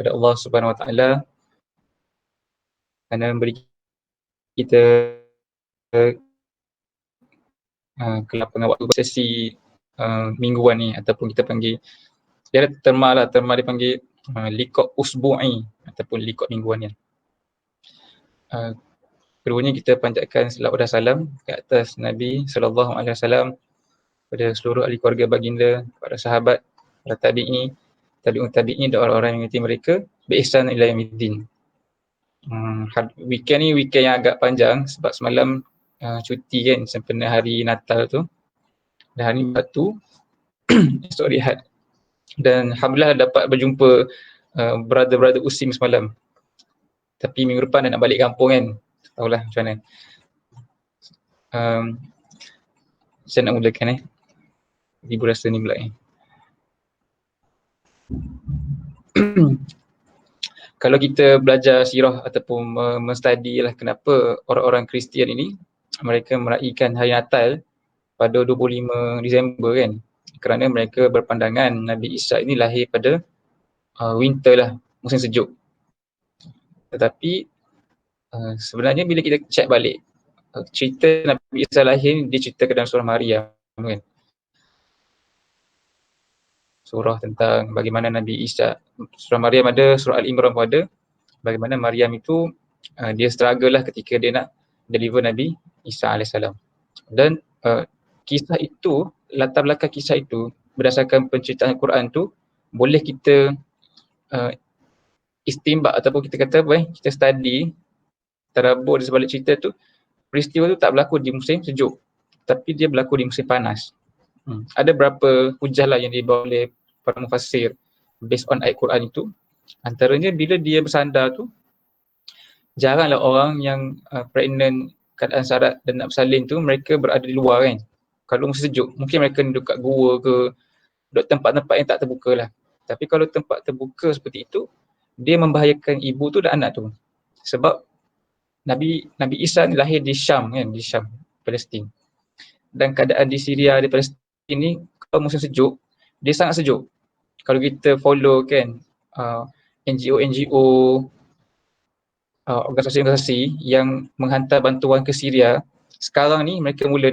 kepada Allah Subhanahu Wa Taala kerana memberi kita kelapangan waktu sesi mingguan ni, ataupun kita panggil dia ada terma dia panggil liqa usbu'i ataupun liqa mingguan ni. Keduanya kita panjatkan selawat dan salam ke atas Nabi sallallahu alaihi wasallam, kepada seluruh ahli keluarga baginda, kepada sahabat, para tabi'i, tabi'un tabi'in dan orang-orang yang mengikuti mereka bi ihsan ila yaumiddin. Weekend ni weekend yang agak panjang sebab semalam cuti kan sempena hari Natal tu. Dan hari Sabtu esok rehat. Dan alhamdulillah dapat berjumpa brother-brother Usim semalam. Tapi minggu depan dah nak balik kampung kan. Tahulah macam mana. Saya nak mulakan Ibu rasa ni pula Kalau kita belajar sirah ataupun menstudy lah kenapa orang-orang Kristian ini mereka meraihkan hari Natal pada 25 Disember kan. Kerana mereka berpandangan Nabi Isa ini lahir pada winter lah, musim sejuk. Tetapi sebenarnya bila kita check balik cerita Nabi Isa lahir diceritakan dalam surah Maryam kan. Surah tentang bagaimana Nabi Isa, surah Maryam ada, surah Al-Imran pun ada, bagaimana Maryam itu dia struggle lah ketika dia nak deliver Nabi Isa AS. Dan kisah itu, latar belakang kisah itu berdasarkan penceritaan Quran tu boleh kita istinbat ataupun kita kata kita study terabur di sebalik cerita tu. Peristiwa tu tak berlaku di musim sejuk, tapi dia berlaku di musim panas. Ada berapa hujah lah yang dibawa oleh para mufassir based on ayat Quran itu. Antaranya bila dia bersandar tu, jaranglah orang yang pregnant, keadaan syarat dan nak bersalin tu mereka berada di luar kan. Kalau musim sejuk, mungkin mereka duduk kat gua ke, duduk tempat-tempat yang tak terbuka lah. Tapi kalau tempat terbuka seperti itu, dia membahayakan ibu tu dan anak tu. Sebab Nabi Isa ni lahir di Syam kan, di Syam, Palestin. Dan keadaan di Syria, di Palestin ni, kalau musim sejuk, dia sangat sejuk. Kalau kita follow kan, NGO, organisasi-organisasi yang menghantar bantuan ke Syria, sekarang ni mereka mula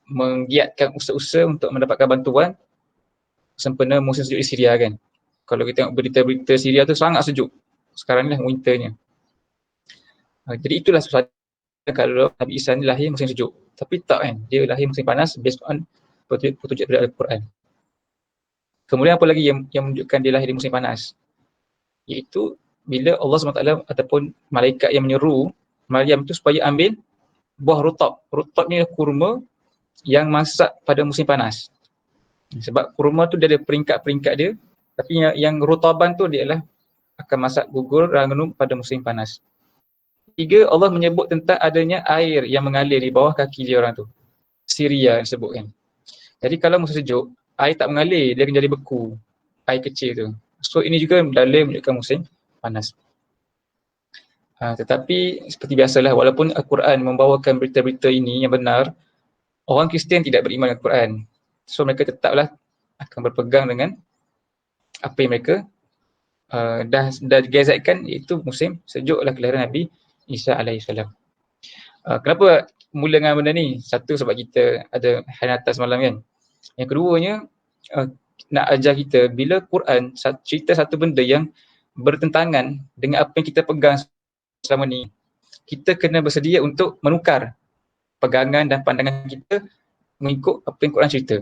menggiatkan usaha-usaha untuk mendapatkan bantuan sempena musim sejuk di Syria kan. Kalau kita tengok berita-berita Syria tu sangat sejuk. Sekarang ni lah winternya. Jadi itulah sebab kalau Nabi Isa ni lahir musim sejuk. Tapi tak kan, dia lahir musim panas based on petunjuk dari Al-Quran. Kemudian apa lagi yang menunjukkan dia lahir di musim panas? Iaitu bila Allah SWT ataupun malaikat yang menyeru Maryam tu supaya ambil buah rutab. Rutab ni kurma yang masak pada musim panas. Sebab kurma tu dia ada peringkat-peringkat dia. Tapi yang rutaban tu dia adalah akan masak gugur rangunum pada musim panas. Tiga, Allah menyebut tentang adanya air yang mengalir di bawah kaki dia orang tu. Syria yang sebut kan. Jadi kalau musim sejuk, air tak mengalir, dia akan jadi beku. Air kecil tu. So ini juga dalil menunjukkan musim panas. Tetapi seperti biasalah, walaupun Al-Quran membawakan berita-berita ini yang benar, orang Kristian tidak beriman dengan Al-Quran. So mereka tetaplah akan berpegang dengan apa yang mereka dah digazetkan, iaitu musim sejuklah kelahiran Nabi Isa AS. Kenapa mula dengan benda ni? Satu, sebab kita ada hari Natal semalam kan. Yang keduanya, nak ajar kita bila Quran cerita satu benda yang bertentangan dengan apa yang kita pegang selama ni, kita kena bersedia untuk menukar pegangan dan pandangan kita mengikut apa yang Quran cerita.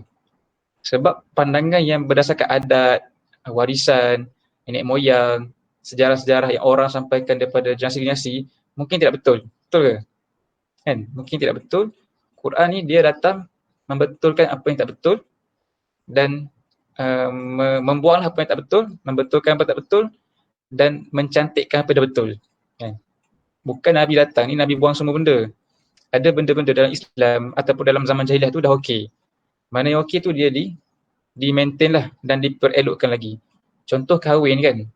Sebab pandangan yang berdasarkan adat, warisan, nenek moyang, sejarah-sejarah yang orang sampaikan daripada generasi-generasi mungkin tidak betul. Betul ke? Kan? Mungkin tidak betul. Quran ni dia datang membetulkan apa yang tak betul dan membuanglah apa yang tak betul, membetulkan apa yang tak betul dan mencantikkan apa yang dah betul. Kan? Bukan Nabi datang ni Nabi buang semua benda. Ada benda-benda dalam Islam ataupun dalam zaman jahiliah tu dah okey. Mana yang okey tu dia di maintain lah dan diperelokkan lagi. Contoh kahwin kan.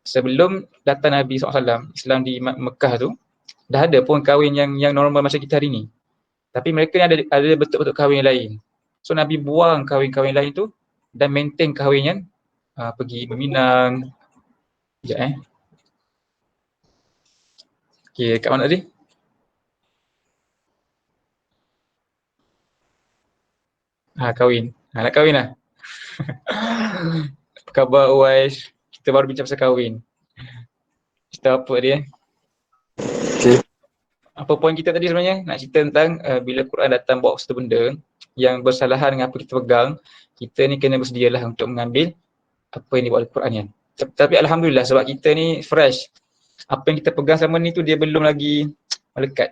Sebelum datang Nabi SAW, Islam di Mekah tu, dah ada pun kahwin yang normal macam kita hari ni. Tapi mereka ni ada bentuk-bentuk kahwin lain. So Nabi buang kahwin-kahwin lain tu dan maintain kahwinan, pergi berminang. Sekejap Okay, kat mana tadi? Kahwin. Nak kahwin lah. Apa khabar Uwais? Kita baru bincang pasal kahwin. Cerita apa dia? Okay. Apa poin kita tadi sebenarnya? Nak cerita tentang bila Quran datang bawa satu benda yang bersalahan dengan apa kita pegang, kita ni kena bersedialah untuk mengambil apa yang dibawa Al-Quran ni. Tapi Alhamdulillah sebab kita ni fresh. Apa yang kita pegang selama ni tu dia belum lagi melekat.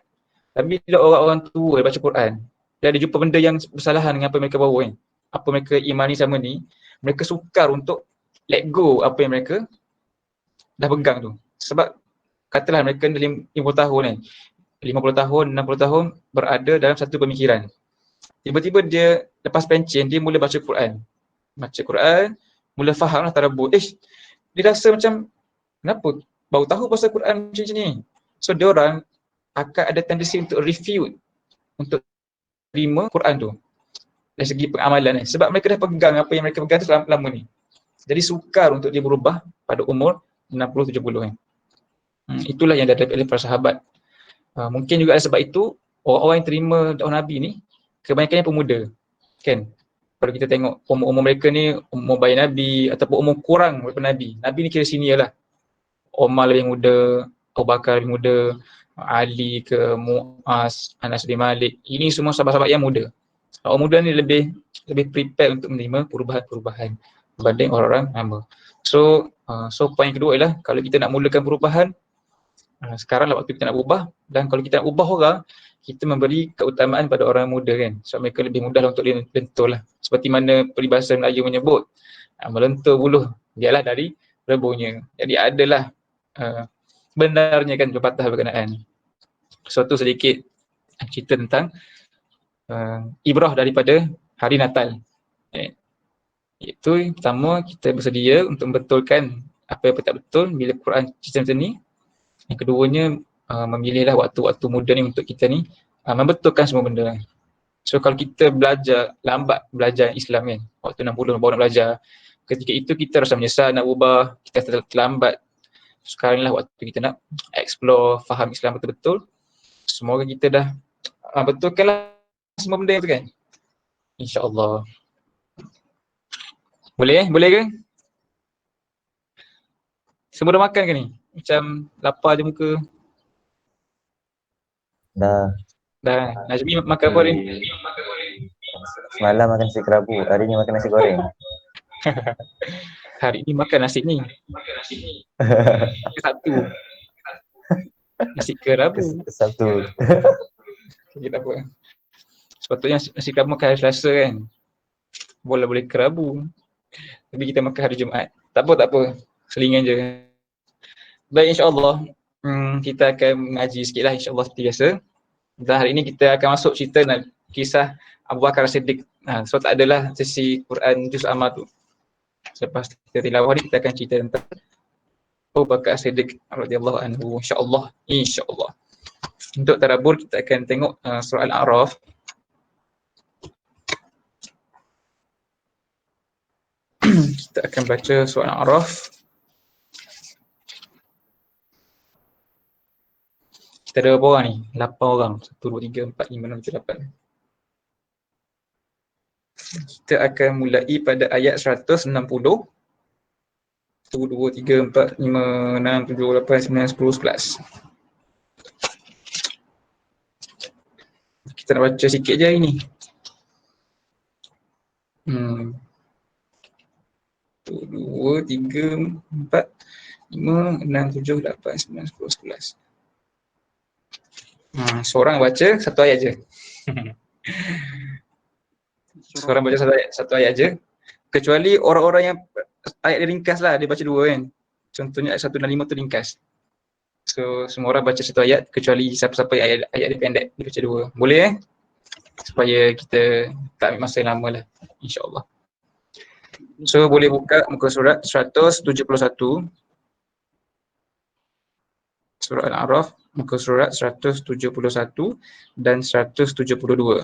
Tapi bila orang-orang tua baca Quran, dia ada jumpa benda yang bersalahan dengan apa yang mereka bawa kan. Apa mereka imani sama ni, mereka sukar untuk let go apa yang mereka dah pegang tu. Sebab katalah mereka 50 tahun kan, 50 tahun, 60 tahun berada dalam satu pemikiran. Tiba-tiba dia lepas pencen, dia mula baca Quran. Baca Quran, mula faham lah tadabbur. Dia rasa macam, kenapa baru tahu pasal Quran macam ni? So, dia orang akan ada tendensi untuk refute, untuk terima Quran tu dari segi pengamalan ni. Sebab mereka dah pegang apa yang mereka pegang tu lama ni. Jadi sukar untuk dia berubah pada umur 60-70 kan. Itulah yang daripada para sahabat. Mungkin juga sebab itu orang-orang yang terima dakwah Nabi ni kebanyakannya pemuda kan. Kalau kita tengok umur-umur mereka ni umur bayi Nabi ataupun umur kurang daripada Nabi. Nabi ni kira senior lah. Umar lebih muda, Abu Bakar lebih muda, Ali ke Muaz, Anas bin Malik. Ini semua sahabat-sahabat yang muda. Orang muda ni lebih prepare untuk menerima perubahan-perubahan berbanding orang-orang lama. So poin kedua ialah kalau kita nak mulakan perubahan, sekaranglah waktu kita nak ubah, dan kalau kita nak ubah orang, kita memberi keutamaan pada orang muda kan. Sebab mereka lebih mudah untuk dilentur lah. Seperti mana peribahasa Melayu menyebut, melentur buluh biarlah dari rebuhnya. Jadi adalah benarnya kan pepatah berkenaan. So tu sedikit cerita tentang ibrah daripada hari Natal. Itu pertama, kita bersedia untuk membetulkan apa yang tak betul bila Quran cerita macam ni. Yang keduanya, memilihlah waktu-waktu muda ni untuk kita ni membetulkan semua benda. So kalau kita lambat belajar Islam kan, waktu 60 baru nak belajar, ketika itu kita rasa menyesal nak ubah, kita terlambat. Sekarang lah waktu kita nak explore, faham Islam betul-betul. Semoga kita dah betulkanlah semua benda tu kan. InsyaAllah. Boleh ke? Semua dah makan ke ni? Macam lapar je muka. Dah. Najmi makan apa hari ni? Semalam makan nasi kerabu, hari ni makan nasi goreng. Hari ni makan nasi ni. Satu. Nasi kerabu. Satu. Kita apa? Sepatutnya nasi kerabu makan hari Selasa kan. Boleh kerabu. Tapi kita makan hari Jumaat. Tak apa. Selingan je. Baik, insyaAllah. Kita akan mengaji sikit lah insyaAllah seperti biasa. Dan hari ini kita akan masuk cerita kisah Abu Bakar As-Siddiq. So tak adalah sesi Quran Juz Amma tu. Selepas kita tilawah ni kita akan cerita tentang Abu Bakar As-Siddiq radhiyallahu anhu, insya-Allah. Untuk tadabbur kita akan tengok surah Al-A'raf. Kita akan baca surah Al-A'raf. Kita ada berapa orang ni? 8 orang. 1, 2, 3, 4, 5, 6, 7, 8. Kita akan mulai pada ayat 160. 1, 2, 3, 4, 5, 6, 7, 8, 9, 10, 11. Kita nak baca sikit je hari ni. 1, 2, 3, 4, 5, 6, 7, 8, 9, 10, 11. Seorang baca satu ayat je. Seorang baca satu ayat je. Kecuali orang-orang yang ayat dia ringkas lah, dia baca 2 kan. Contohnya ayat 1 dan 5 tu ringkas. So semua orang baca satu ayat, kecuali siapa-siapa ayat dia pendek, dia baca 2. Boleh supaya kita tak ambil masa yang lama lah, insyaAllah. So boleh buka muka surat 171. Surah Al-A'raf, muka surat 171 dan 172.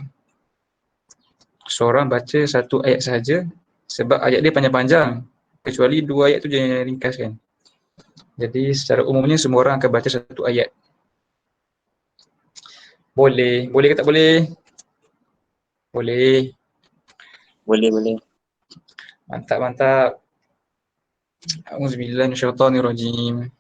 Seorang baca satu ayat sahaja Sebab ayat dia panjang-panjang. Kecuali 2 ayat tu je yang ringkas kan. Jadi secara umumnya semua orang akan baca satu ayat. Boleh. Boleh ke tak boleh? Boleh. Boleh. Mantap, mantap. A'udzubillahi minasyaitonirrajim.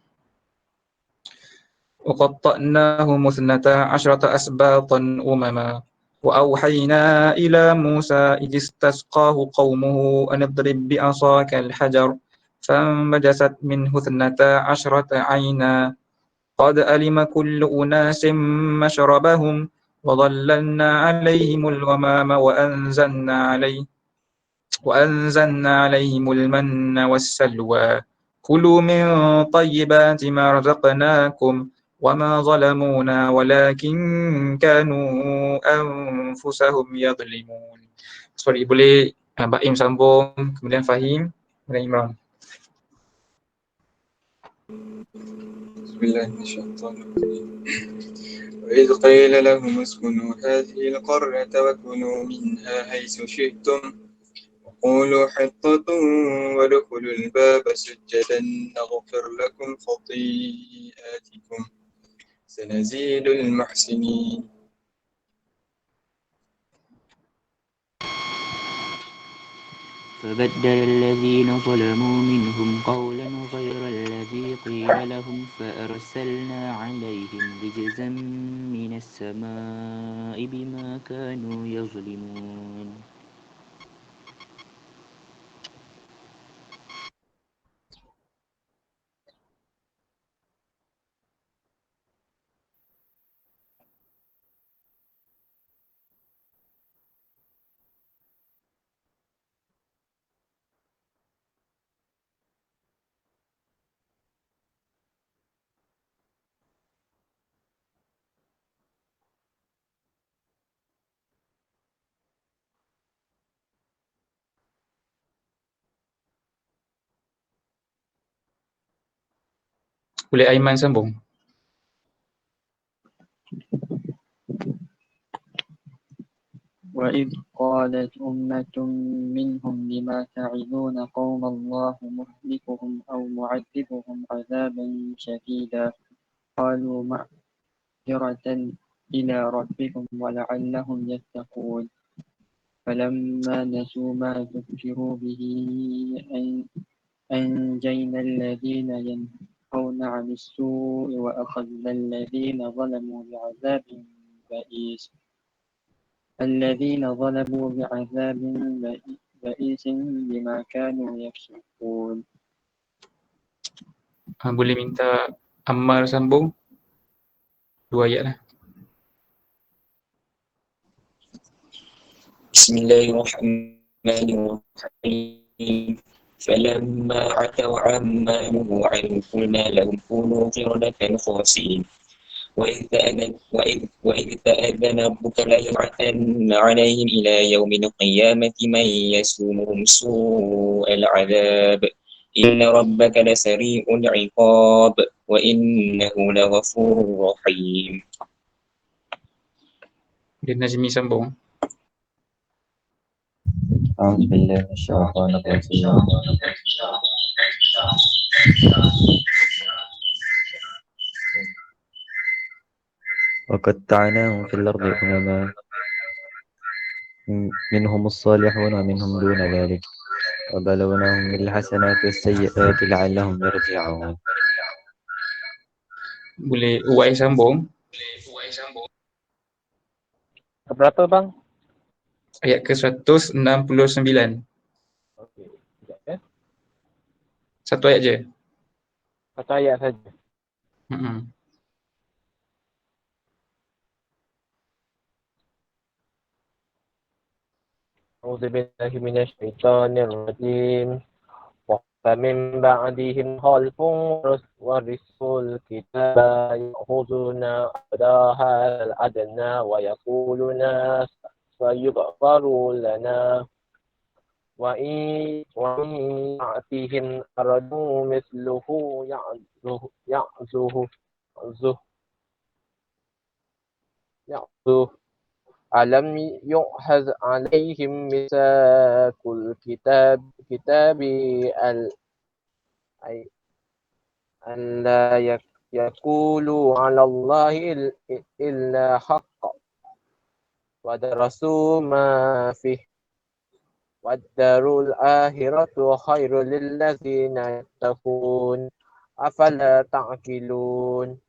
وقطعناهم اثنتا عشرة أسباطا أمما وأوحينا إلى موسى إذ استسقاه قومه أن اضرب بعصاك الحجر فانبجست منه اثنتا عشرة عينا قد علم كل أناس مشربهم وظللنا عليهم الغمام وأنزلنا عليهم المن والسلوى كلوا من طيبات ما رزقناكم وما ظلمونا ولكن كانوا أنفسهم يظلمون. Sorry, boleh Baim sambung, kemudian Fahim, kemudian Imran. بسم الله من الشيطان الرجيم وإذ قيل لهم اسكنوا هذه القرية وكلوا منها حيث شئتم وقولوا حطة وادخلوا الباب سجدا نغفر لكم خطيئاتكم سنزيد المحسنين. فبدل الذين ظلموا منهم قولا غير الذي قيل لهم فأرسلنا عليهم رجزا من السماء بما كانوا يظلمون. Boleh Aiman sambung. وإذ قالت أمة منهم لما تعظون قوم الله مهلكهم أو معذبهم عذابا شديدا قالوا معذرة إلى ربهم ولعلهم يتقون فلما نسوا ما ذكروا به أنجينا الذين ينهون عن السوء وأخذنا الذين ظلموا بعذاب بئيس بئيس بما كانوا يفسقون. Boleh minta Ammar sambung 2 ayat lah. بسم الله الرحمن الرحيم فلما عتوا عما نهوا عنه قلنا لهم كونوا قردة خاسئين وإذ تأذن ربك ليبعثن عليهم إلى يوم القيامة من يسومهم سوء العذاب إن ربك لسريع العقاب وإنه لغفور رحيم. Dia Najmi sambung. أعوذ بالله من الشيطان الرجيم وقطعناهم في الأرض أمما منهم الصالحون ومنهم دون ذلك وبلوناهم بالحسنات والسيئات لعلهم يرجعون. Boleh Uwais sambung. Berapa bang? Ayat ke-169. Okey, sekejap ya. Satu ayat je. Satu ayat saja. A'udzubillahi minasyaitonir rajim. ومن بعدهم خلف ورثوا الكتاب يأخذون أحدا هذا الأدنى ويقولون سيغفر لنا وإن يأتهم أرد مثله يعزه ألم يؤخذ عليهم ميثاق الكتاب أي أن لا يقولوا على الله إلا حق ودرسوا ما فيه والدار الآخرة خير للذين يتقون أفلا تعقلون.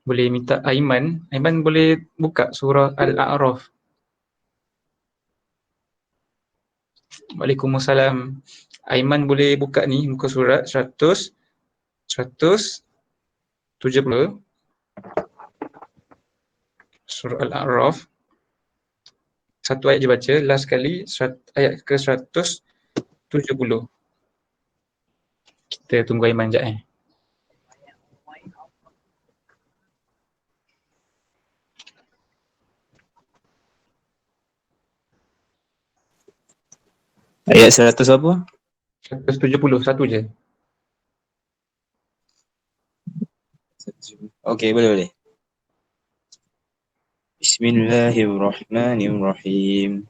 Boleh minta Aiman. Aiman boleh buka surah Al-A'raf. Waalaikumsalam. Aiman boleh buka ni muka surat 170 surah Al-A'raf. Satu ayat je baca, last kali ayat ke 170. Kita tunggu Aiman sekejap . Ayat 100 apa? 170, satu je. Okey, boleh. Bismillahirrahmanirrahim.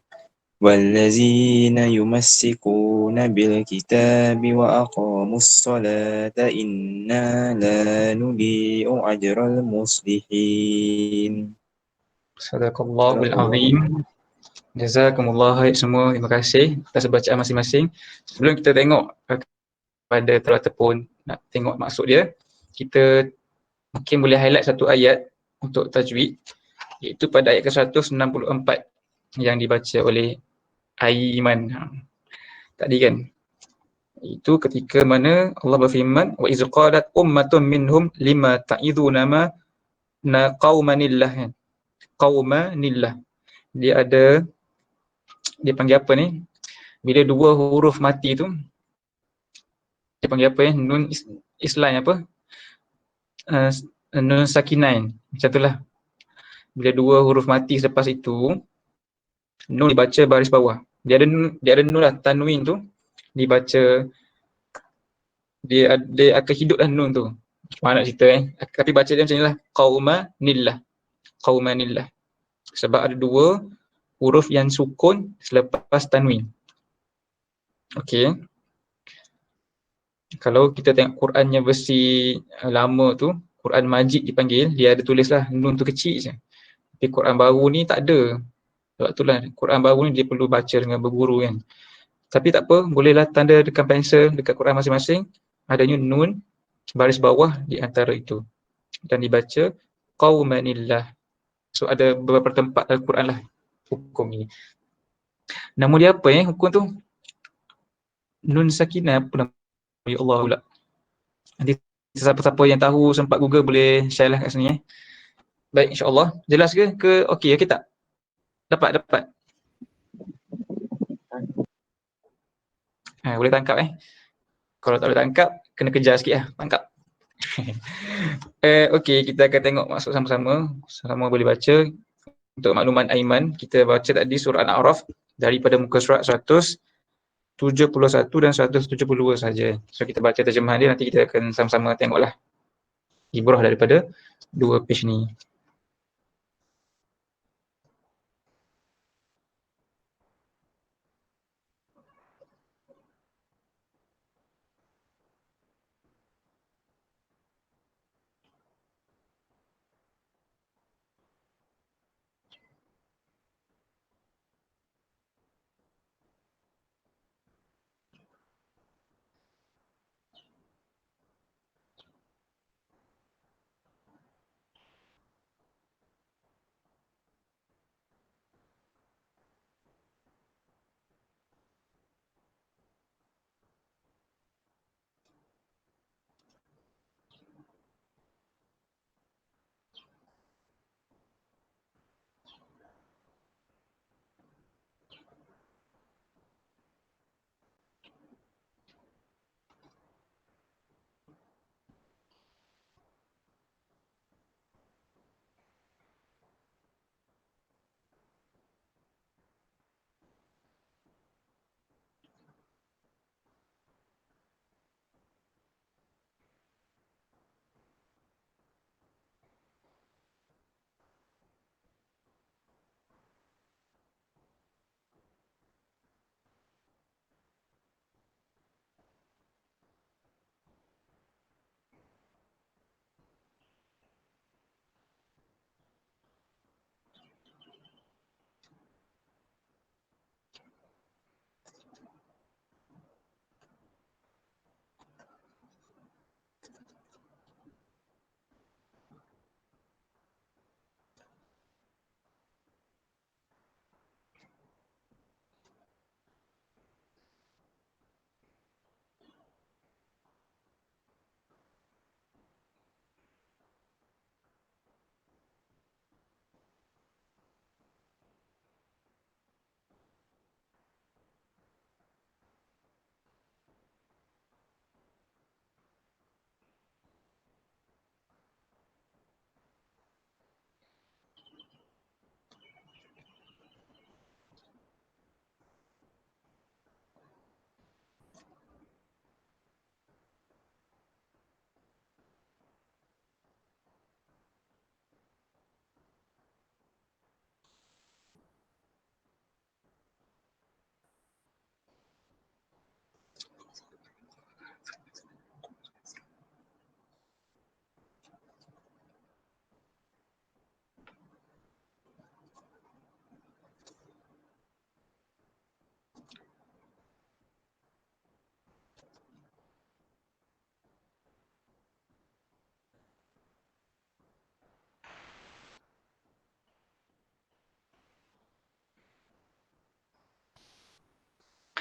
والذين يمسكون بالكتاب وأقاموا الصلاة إنا لا نضيع أجر المصلحين. Sadaqallahul azim. Jazakumullah khair semua. Terima kasih atas bacaan masing-masing. Sebelum kita tengok pada telah tepun nak tengok maksud dia, kita mungkin boleh highlight satu ayat untuk tajwid, iaitu pada ayat ke-164 yang dibaca oleh Aiman tadi kan. Itu ketika mana Allah berfirman, wa iz qalat ummatun minhum lima ta'iduna ma na qaumanillah. Qaumanillah. Dia panggil apa ni? Bila dua huruf mati tu, dia panggil apa ya? Nun Islam apa? Nun sakinain. Macam itulah. Bila dua huruf mati selepas itu, nun dibaca baris bawah. Dia ada nun lah, tanwin tu dibaca, dia akan hiduplah nun tu. Mana nak cerita tapi baca dia macam inilah, qaumanillah. Sebab ada dua huruf yang sukun selepas tanwin. Okey. Kalau kita tengok Quran yang versi lama tu, Quran Majid dipanggil, dia ada tulislah nun tu kecil je. Tapi Quran baru ni tak ada. Sebab itulah Quran baru ni dia perlu baca dengan berguru kan. Tapi tak apa, bolehlah tanda dekat pensel dekat Quran masing-masing, adanya nun baris bawah di antara itu. Dan dibaca qaumanillah. So ada beberapa tempat dalam Quran lah hukum ni. Nama dia apa hukum tu? Nun sakinah apa nama? Ya Allah pula. Nanti siapa-siapa yang tahu sempat Google boleh share lah kat sini Baik, insya-Allah. Jelas ke? Okey tak? Dapat. Boleh tangkap Kalau tak boleh tangkap, kena kejar sikit lah. Tangkap. Okey, kita akan tengok maksud sama-sama. Sama boleh baca. Untuk makluman Aiman, kita baca tadi surah Al-A'raf daripada muka surat 171 dan 172 saja. So kita baca terjemahan dia, nanti kita akan sama-sama tengoklah ibrah daripada dua page ni.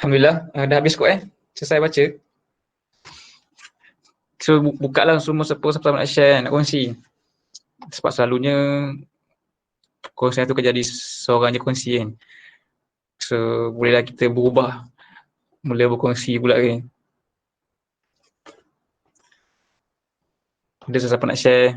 Alhamdulillah, dah habis kot selesai baca. So buka lah semua siapa nak share, nak kongsi. Sebab selalunya kongsian tu kan jadi seorang je kongsi kan. So bolehlah kita berubah, mula berkongsi pula kan. Ada sesiapa nak share?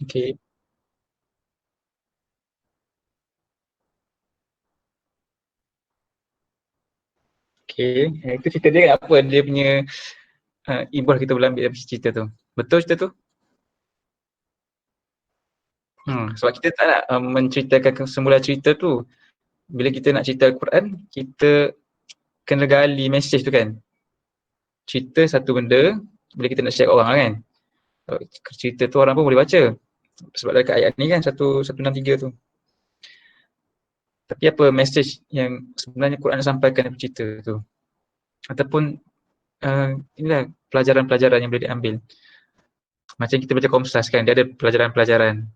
Okay. Okay. Itu cerita dia kan apa dia punya ibrah kita boleh ambil dari cerita tu. Betul cerita tu? Sebab kita tak nak menceritakan semula cerita tu. Bila kita nak cerita Al-Quran, kita kena gali mesej tu kan. Cerita satu benda, bila kita nak share kat orang kan. Cerita tu orang pun boleh baca. Sebab dekat ayat ni kan 163 tu. Tapi apa mesej yang sebenarnya Quran sampaikan dalam cerita tu. Ataupun inilah pelajaran-pelajaran yang boleh diambil. Macam kita baca Komsas kan, dia ada pelajaran-pelajaran.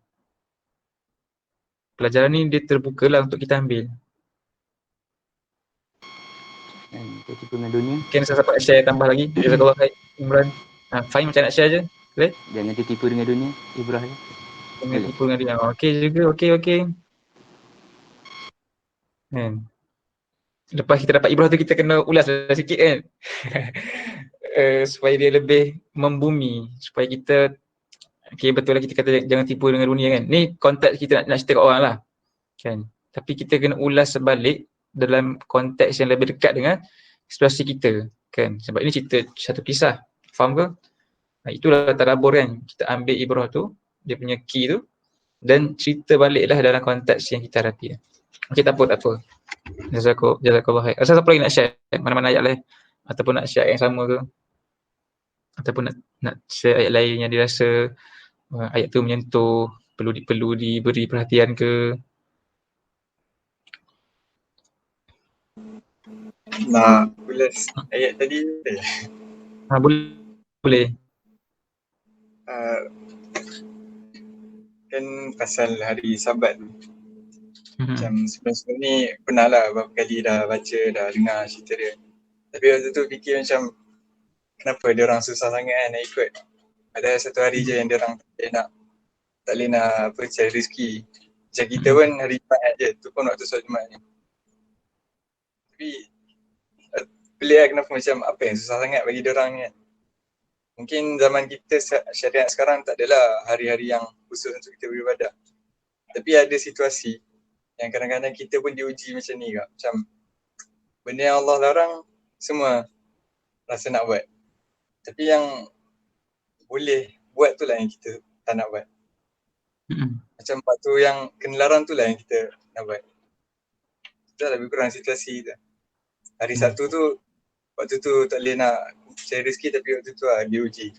Pelajaran ni dia terbuka lah untuk kita ambil. Kita tipu dengan dunia. Mungkin saya dapat share tambah lagi. Jazakallah khair Imran. Fahim macam nak share je? Boleh? Jangan tertipu dengan dunia, ibrah je. Jangan tipu dengan dia. Okey juga, okey. Kan. Lepas kita dapat ibrah tu kita kena ulas sikit kan. Supaya dia lebih membumi. Supaya kita, okay, betul lah kita kata jangan tipu dengan dunia kan. Ni konteks kita nak cerita kat orang lah. Kan. Tapi kita kena ulas sebalik dalam konteks yang lebih dekat dengan situasi kita. Kan. Sebab ini cerita satu kisah. Faham ke? Itulah tadabbur kan. Kita ambil ibrah tu, dia punya key tu, dan cerita baliklah dalam konteks yang kita hadapi. Okey, tak apa. Jazakallah khair. Rasa siapa lagi nak share mana-mana ayat lain? Ataupun nak share ayat yang sama ke? Ataupun nak share ayat lain yang dirasa ayat tu menyentuh, perlu diberi perhatian ke? Nak ulas ayat tadi Boleh. Kan pasal hari Sabat tu. Macam sebelum ni pernah lah beberapa kali dah baca, dah dengar cerita dia. Tapi waktu tu fikir macam kenapa dia orang susah sangat kan nak ikut. Ada satu hari je yang dia orang tak boleh nak cari rezeki. Macam kita pun hari Jumaat je, tu pun waktu solat Jumaat ni. Tapi pelik lah kenapa macam apa yang susah sangat bagi dia orang ni kan. Mungkin zaman kita syariat sekarang tak adalah hari-hari yang khusus untuk kita beribadah. Tapi ada situasi yang kadang-kadang kita pun diuji macam ni kak. Macam benda yang Allah larang semua rasa nak buat. Tapi yang boleh buat tu lah yang kita tak nak buat. Macam waktu yang kena larang tu lah yang kita nak buat. Itulah lebih kurang situasi tu. Hari Sabtu tu, waktu tu tak boleh nak cari rezeki tapi waktu tu lah diuji.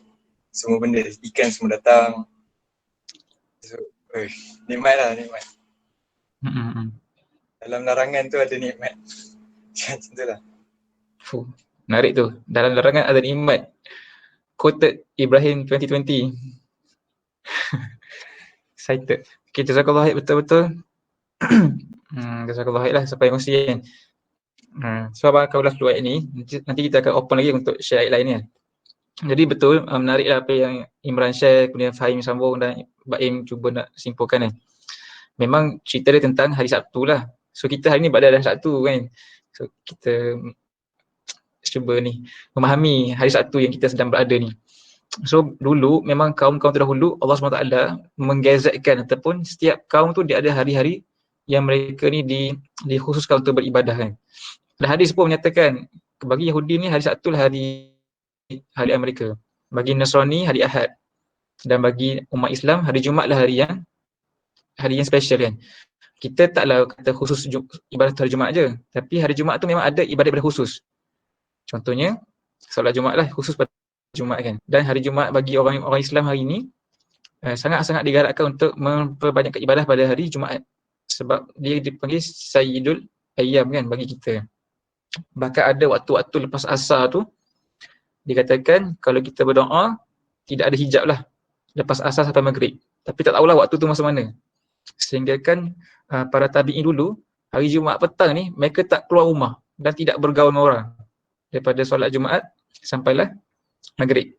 Semua benda, ikan semua datang. So, nikmat lah, nikmat. Dalam larangan tu ada nikmat. Macam tu lah. Menarik tu. Dalam larangan ada nikmat. Quoted Ibrahim 2020. Cited. Okay, jazakallah khair betul-betul. Jazakallah khair lah siapa yang kongsi kan. Sebab kau ulas dulu ayat ni, nanti kita akan open lagi untuk share ayat lain ni kan. Jadi betul, menarik lah apa yang Imran share, kemudian Fahim sambung dan Baim cuba nak simpulkan kan. Memang cerita dia tentang hari Sabtu lah. So kita hari ni pada hari Sabtu kan. So kita cuba ni memahami hari Sabtu yang kita sedang berada ni. So dulu memang kaum-kaum terdahulu Allah SWT menggazetkan ataupun setiap kaum tu dia ada hari-hari yang mereka ni dikhususkan untuk beribadah kan. Dan hadis pun menyatakan bagi Yahudi ni hari Sabtu lah hari mereka. Bagi Nasrani hari Ahad. Dan bagi umat Islam hari Jumaat lah hari yang special kan. Kita taklah kata khusus ibadat hari Jumaat je. Tapi hari Jumaat tu memang ada ibadat-ibadat khusus. Contohnya solat Jumaat lah khusus pada Jumaat kan. Dan hari Jumaat bagi orang Islam hari ni sangat-sangat digalakkan untuk memperbanyakkan ibadah pada hari Jumaat. Sebab dia dipanggil Sayyidul Ayyam kan bagi kita. Bahkan ada waktu-waktu lepas asar tu dikatakan kalau kita berdoa tidak ada hijab lah lepas asar sampai maghrib. Tapi tak tahulah waktu tu masa mana. Sehingga kan para tabi'in dulu hari Jumaat petang ni mereka tak keluar rumah dan tidak bergaul dengan orang. Daripada solat Jumaat sampailah maghrib.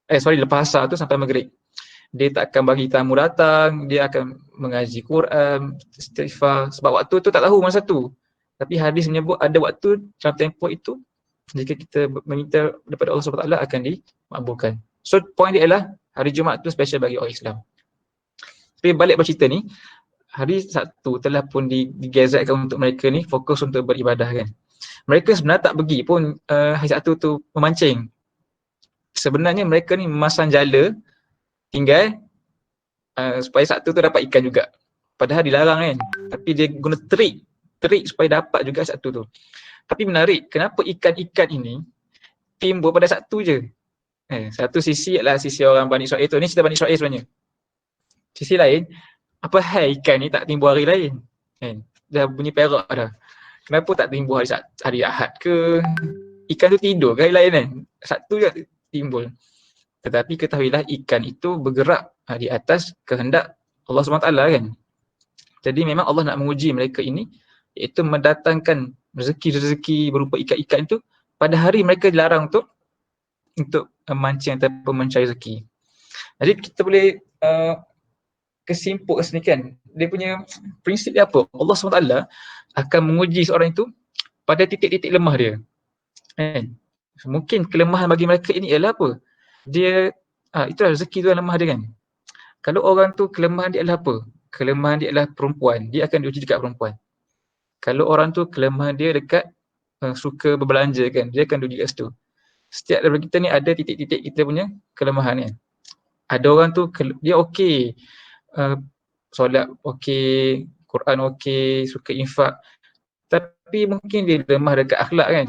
Lepas asar tu sampai maghrib. Dia tak akan bagi tamu datang, dia akan mengaji Quran, istighfar. Sebab waktu tu tak tahu masa tu. Tapi hadis menyebut ada waktu dalam tempoh itu jika kita meminta daripada Allah SWT akan dimakbulkan. So point dia adalah hari Jumaat tu special bagi orang Islam. Tapi balik bercerita ni, hari Sabtu telah pun digazetkan untuk mereka ni fokus untuk beribadah kan. Mereka sebenarnya tak pergi pun hari Sabtu tu memancing. Sebenarnya mereka ni memasang jala tinggal supaya Sabtu tu dapat ikan juga. Padahal dilarang kan. Tapi dia guna trik supaya dapat juga Sabtu tu. Tapi menarik, kenapa ikan-ikan ini timbul pada Sabtu je? Satu sisi adalah sisi orang Bani Israel tu. Ni cerita Bani Israel sebenarnya. Sisi lain, apa hal ikan ni tak timbul hari lain? Dah bunyi perak dah. Kenapa tak timbul hari Ahad ke? Ikan tu tidur ke hari lain kan? Sabtu je timbul. Tetapi ketahuilah ikan itu bergerak di atas kehendak Allah SWT kan. Jadi memang Allah nak menguji mereka ini iaitu mendatangkan rezeki-rezeki berupa ikan-ikan itu pada hari mereka dilarang untuk memancing ataupun mencari rezeki. Jadi kita boleh kesimpul kat sini kan. Dia punya prinsip dia apa? Allah SWT akan menguji seorang itu pada titik-titik lemah dia. Kan? Mungkin kelemahan bagi mereka ini ialah apa? Dia itulah rezeki tu lemah dia kan. Kalau orang tu kelemahan dia adalah apa? Kelemahan dia adalah perempuan, dia akan diuji dekat perempuan. Kalau orang tu kelemahan dia dekat suka berbelanja kan, dia akan diuji kat situ. Setiap daripada kita ni ada titik-titik kita punya kelemahan kan. Ada orang tu dia okey, solat okey, Quran okey, suka infak. Tapi mungkin dia lemah dekat akhlak kan.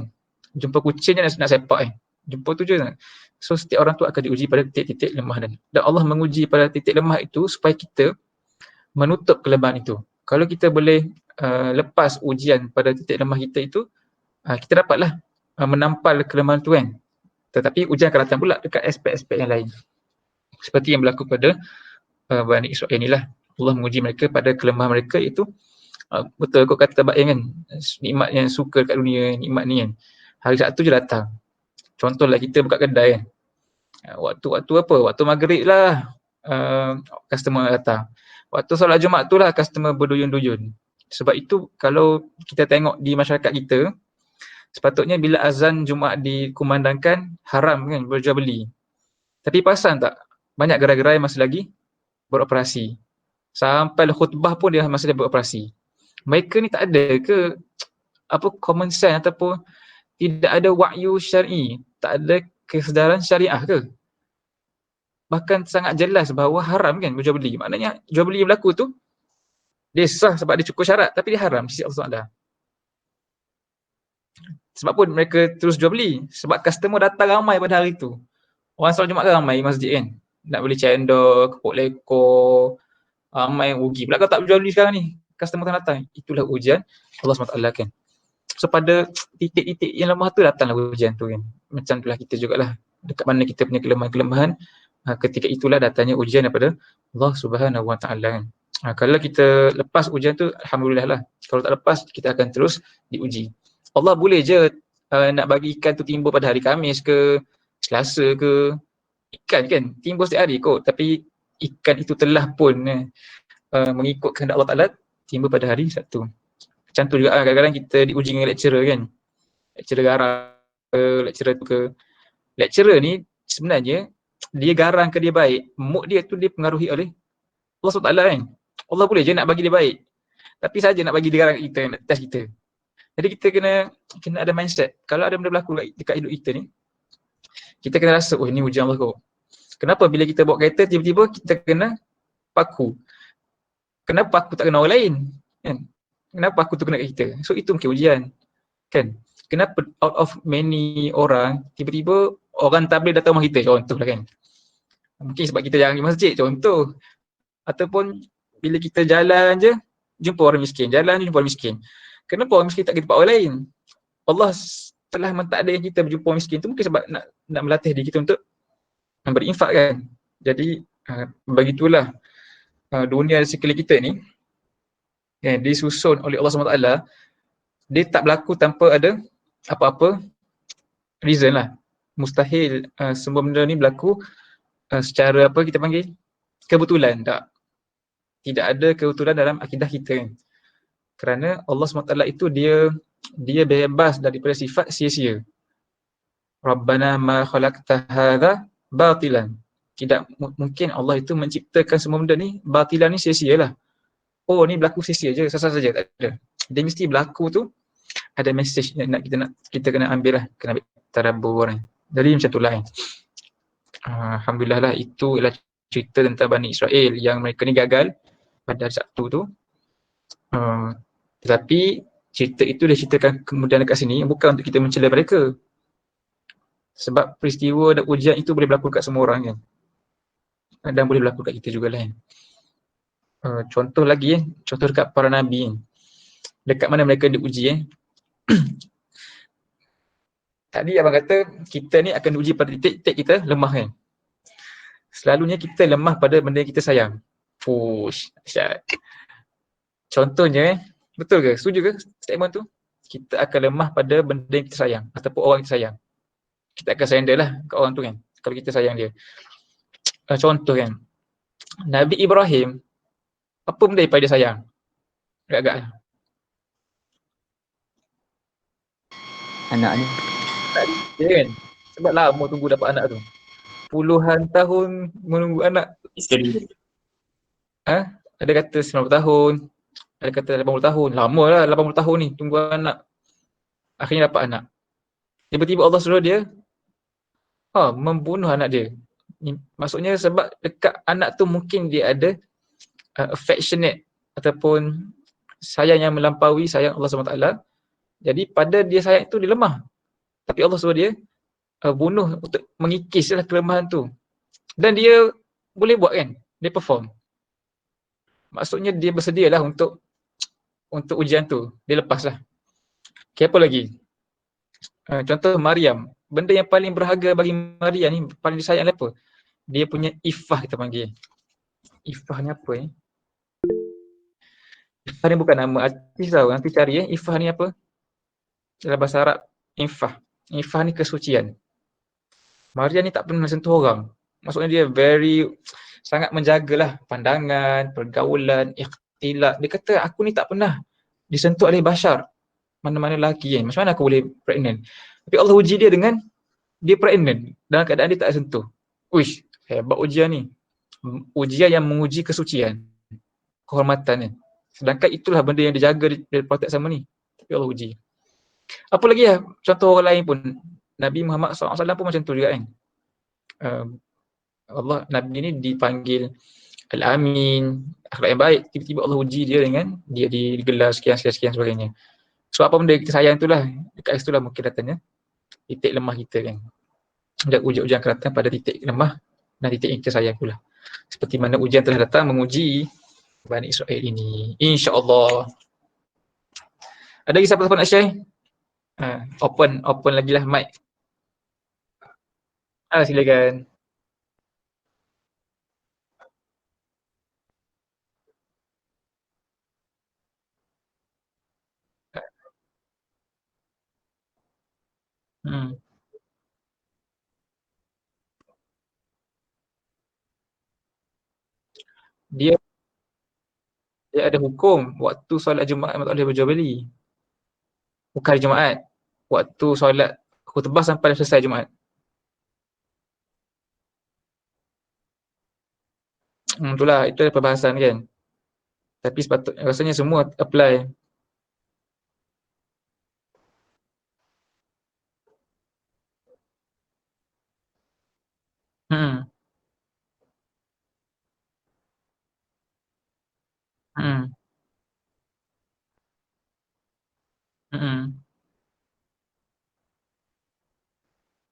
Jumpa kucing je nak sepak kan. Jumpa tu je. So setiap orang tu akan diuji pada titik-titik lemah dan Allah menguji pada titik lemah itu supaya kita menutup kelemahan itu. Kalau kita boleh lepas ujian pada titik lemah kita itu, kita dapatlah menampal kelemahan tu kan. Tetapi ujian akan datang pula dekat aspek-aspek yang lain. Seperti yang berlaku pada Bani Israel inilah. Allah menguji mereka pada kelemahan mereka itu. Betul kot kata Baim kan, nikmat yang suka dekat dunia, nikmat ni kan. Hari Sabtu je datang. Contohlah kita buka kedai kan. Waktu apa? Waktu maghrib lah customer datang. Waktu solat Jumaat tu lah customer berduyun-duyun. Sebab itu kalau kita tengok di masyarakat kita, sepatutnya bila azan Jumaat dikumandangkan haram kan berjual beli. Tapi perasan tak? Banyak gerai-gerai masih lagi beroperasi. Sampai khutbah pun dia masih beroperasi. Mereka ni tak ada ke common sense ataupun tidak ada wahyu syar'i, tak ada kesedaran syariah ke? Bahkan sangat jelas bahawa haram kan berjual beli. Maknanya jual beli yang berlaku tu dia sah sebab dia cukup syarat tapi dia haram sisi Allah SWT. Sebab pun mereka terus jual beli sebab customer datang ramai pada hari tu. Orang solat Jumaat kan ramai masjid kan. Nak beli cendol, kepuk lekor, ramai rugi. Pula kau tak berjual beli sekarang ni. Customer datang. Itulah ujian Allah SWT kan. So pada titik-titik yang lemah tu datanglah ujian tu kan. Macam itulah kita jugalah. Dekat mana kita punya kelemahan-kelemahan, ketika itulah datangnya ujian daripada Allah Subhanahu Wa Taala kan. Kalau kita lepas ujian tu, alhamdulillah lah. Kalau tak lepas, kita akan terus diuji. Allah boleh je nak bagi ikan tu timbul pada hari Khamis ke, Selasa ke. Ikan kan timbul setiap hari kot. Tapi ikan itu telah pun mengikut kehendak Allah Ta'ala timbul pada hari Sabtu. Macam tu juga kadang-kadang kita diuji dengan lecturer kan. Lecturer garang lecturer tu ke. Lecturer ni sebenarnya dia garang ke dia baik, mood dia tu dia pengaruhi oleh Allah SWT kan. Allah boleh je nak bagi dia baik, tapi saja nak bagi dia garang kita, nak test kita. Jadi kita kena ada mindset. Kalau ada benda berlaku dekat hidup kita ni, kita kena rasa, oh ni ujian Allah kot. Kenapa bila kita bawa kereta tiba-tiba kita kena paku? Kenapa aku tak kena orang lain? Kan? Kenapa aku tu kena kat kita? So itu mungkin ujian. Kan? Kenapa out of many orang, tiba-tiba orang tabligh datang rumah kita, contoh lah kan. Mungkin sebab kita jarang pergi masjid, contoh. Ataupun bila kita jalan je, jumpa orang miskin. Jalan je jumpa orang miskin. Kenapa orang miskin tak pergi tempat orang lain? Allah telah mentakdirkan kita berjumpa orang miskin tu mungkin sebab nak melatih diri kita untuk berinfak kan. Jadi begitulah dunia di sekeliling kita ni disusun oleh Allah SWT. Dia tak berlaku tanpa ada apa-apa reason lah. Mustahil semua benda ni berlaku secara apa kita panggil kebetulan. Tak. Tidak ada kebetulan dalam akidah kita kan. Kerana Allah SWT itu dia bebas daripada sifat sia-sia. Rabbana ma khalaqta hadza batilan. Tidak mungkin Allah itu menciptakan semua benda ni batilan ni sia-sia lah. Oh ni berlaku sia-sia je, sasar saja, tak ada. Dia mesti berlaku tu ada message nak kita kena ambil lah, kena ambil tadabbur kan. Jadi macam itulah kan. Alhamdulillah lah, itu ialah cerita tentang Bani Israel yang mereka ni gagal pada hari Sabtu tu. Tetapi cerita itu dia ceritakan kemudian dekat sini bukan untuk kita mencela mereka. Sebab peristiwa dan ujian itu boleh berlaku dekat semua orang kan. Dan boleh berlaku dekat kita jugalah kan. Contoh lagi contoh dekat para Nabi kan. Dekat mana mereka diuji Tadi abang kata kita ni akan diuji pada titik kita lemah kan. Selalunya kita lemah pada benda yang kita sayang. Push, dahsyat. Contohnya betul ke? Setuju ke statement tu? Kita akan lemah pada benda yang kita sayang ataupun orang kita sayang. Kita akan surrender lah ke orang tu kan kalau kita sayang dia. Contoh kan, Nabi Ibrahim, apa benda yang dia sayang? Agak-agak Anak ni. dia kan? Sebab lama tunggu dapat anak tu. Puluhan tahun menunggu anak. Isteri. Ada kata 90 tahun, ada kata 80 tahun. Lama lah 80 tahun ni tunggu anak. Akhirnya dapat anak. Tiba-tiba Allah suruh dia membunuh anak dia. Maksudnya sebab dekat anak tu mungkin dia ada affectionate ataupun sayang yang melampaui sayang Allah SWT. Jadi pada dia sayang itu dia lemah. Tapi Allah suruh dia bunuh untuk mengikislah kelemahan tu. Dan dia boleh buat kan? Dia perform. Maksudnya dia bersedialah untuk ujian tu. Dia lepaslah. Okay, apa lagi? Contoh Maryam. Benda yang paling berharga bagi Maryam ni, paling disayang apa? Dia punya iffah kita panggil. Iffah ni apa Iffah ni bukan nama artis tau. Nanti cari Iffah ni apa? Dalam bahasa Arab, iffah. Iffah ni kesucian. Maryam ni tak pernah sentuh orang. Maksudnya dia sangat menjagalah pandangan, pergaulan, ikhtilat. Dia kata aku ni tak pernah disentuh oleh bashar. Mana-mana lelaki kan. Macam mana aku boleh pregnant? Tapi Allah uji dia dengan dia pregnant dalam keadaan dia tak sentuh. Uish, hebat ujian ni. Ujian yang menguji kesucian, kehormatan kan. Sedangkan itulah benda yang dijaga dari praktek sama ni. Tapi Allah uji. Apa lagi contoh orang lain pun. Nabi Muhammad SAW pun macam tu juga kan. Nabi ni dipanggil Al-Amin, akhlak yang baik. Tiba-tiba Allah uji dia dengan dia digelar sekian sebagainya. So apa benda kita sayang itulah, dekat situ lah mungkin datanya titik lemah kita kan. Dan ujian akan datang pada titik lemah dan titik yang kita sayang pula. Seperti mana ujian telah datang menguji Bani Israel ini. InsyaAllah. Ada lagi siapa-siapa nak share? Open lagi lah mic. Silakan. Dia ada hukum waktu solat Jumaat tak boleh berjual beli. Bukan hari Jumaat. Waktu solat khutbah sampai selesai Jumaat. Itulah, itu ada perbahasan kan. Tapi rasanya semua apply. Hmm. Hmm. Hmm.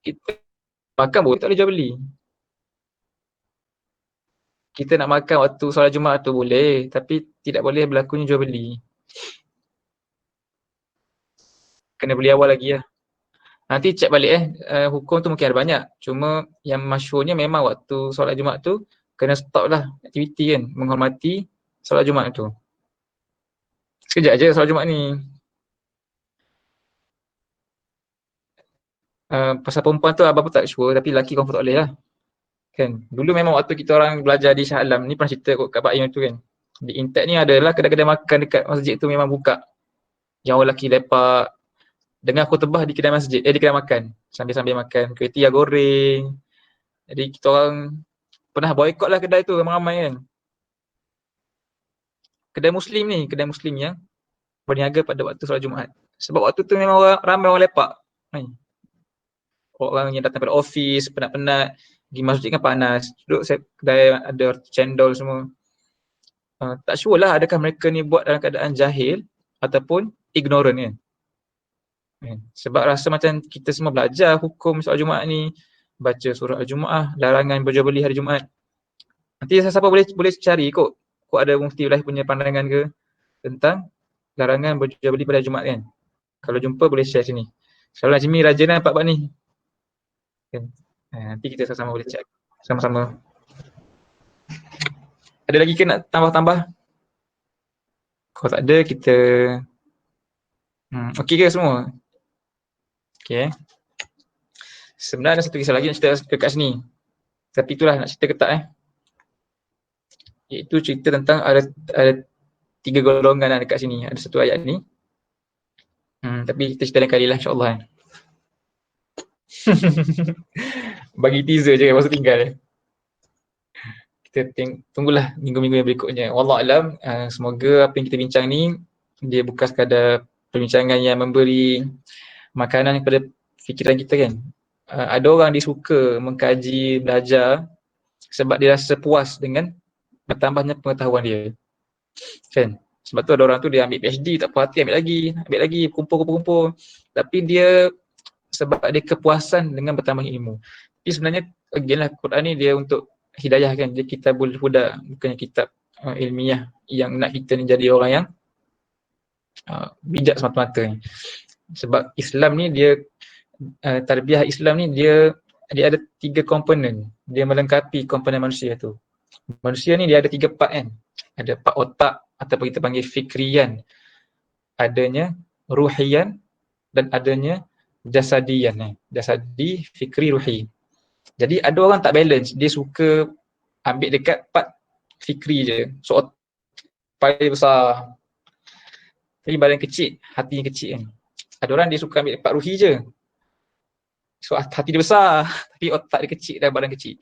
Kita makan boleh, tak boleh jual beli. Kita nak makan waktu solat Jumaat tu boleh, tapi tidak boleh berlakunya jual beli. Kena beli awal lagi lah. Nanti cek balik hukum tu mungkin ada banyak. Cuma yang masyhurnya memang waktu solat Jumaat tu kena stop lah aktiviti kan, menghormati solat Jumaat tu. Sekejap je solat Jumaat ni. Pasal perempuan tu abang pun tak sure, tapi lelaki confirm tak boleh lah. Kan? Dulu memang waktu kita orang belajar di Shah Alam ni, pernah cerita kot kat Pak Im tu kan. Di Intek ni adalah kedai-kedai makan dekat masjid tu memang buka. Yang orang lelaki lepak, dengar khutbah di kedai masjid, di kedai makan. Sambil-sambil makan kuih tiaw goreng. Jadi kita orang pernah boycott lah kedai tu ramai-ramai kan. Kedai Muslim ni, kedai Muslim yang berniaga pada waktu solat Jumaat. Sebab waktu tu memang ramai orang lepak. Orang yang datang pada office, penat-penat, pergi masjid kan panas. Duduk kedai ada cendol semua. Tak sure lah adakah mereka ni buat dalam keadaan jahil ataupun ignorant kan. Sebab rasa macam kita semua belajar hukum solat Jumaat ni, baca surah Al-Jumaah, larangan berjual beli hari Jumaat. Nanti siapa boleh cari kot ada mufti wilayah punya pandangan ke tentang larangan berjual beli pada Jumaat kan. Kalau jumpa boleh share sini. Selalu Najmi rajin lah bab ni. Kan? Nanti kita sama-sama boleh check. Sama-sama. Ada lagi ke nak tambah-tambah? Kalau tak ada kita okey ke semua? Okey. Sebenarnya ada satu kisah lagi nak cerita dekat sini. Tapi itulah nak cerita ke tak Iaitu cerita tentang ada 3 golongan lah dekat sini. Ada satu ayat ni. Tapi kita cerita lain kali lah insyaAllah. Bagi teaser je, lepas tu tinggal. Kita tunggulah minggu-minggu yang berikutnya. Wallahualam, semoga apa yang kita bincang ni dia bukan sekadar perbincangan yang memberi makanan kepada fikiran kita kan. Ada orang dia suka mengkaji, belajar sebab dia rasa puas dengan bertambahnya pengetahuan dia. Kan? Sebab tu ada orang tu dia ambil PhD, tak puas hati ambil lagi, kumpul. Tapi dia sebab dia kepuasan dengan bertambahnya ilmu. Tapi sebenarnya again lah Quran ni dia untuk hidayah kan, dia kitabul huda, bukannya kitab ilmiah yang nak kita ni jadi orang yang bijak semata-mata ni. Sebab Islam ni dia tarbiyah Islam ni dia ada 3 komponen. Dia melengkapi komponen manusia tu. Manusia ni dia ada 3 part kan. Ada part otak ataupun kita panggil fikrian. Adanya ruhian dan adanya jasadian. Jasadi, fikri, ruhi. Jadi ada orang tak balance, dia suka ambil dekat part fikri je. So otak besar, tapi badan kecil, hatinya kecil kan. Ada orang dia suka ambil part ruhi je. So hati dia besar, tapi otak dia kecil dan badan kecil.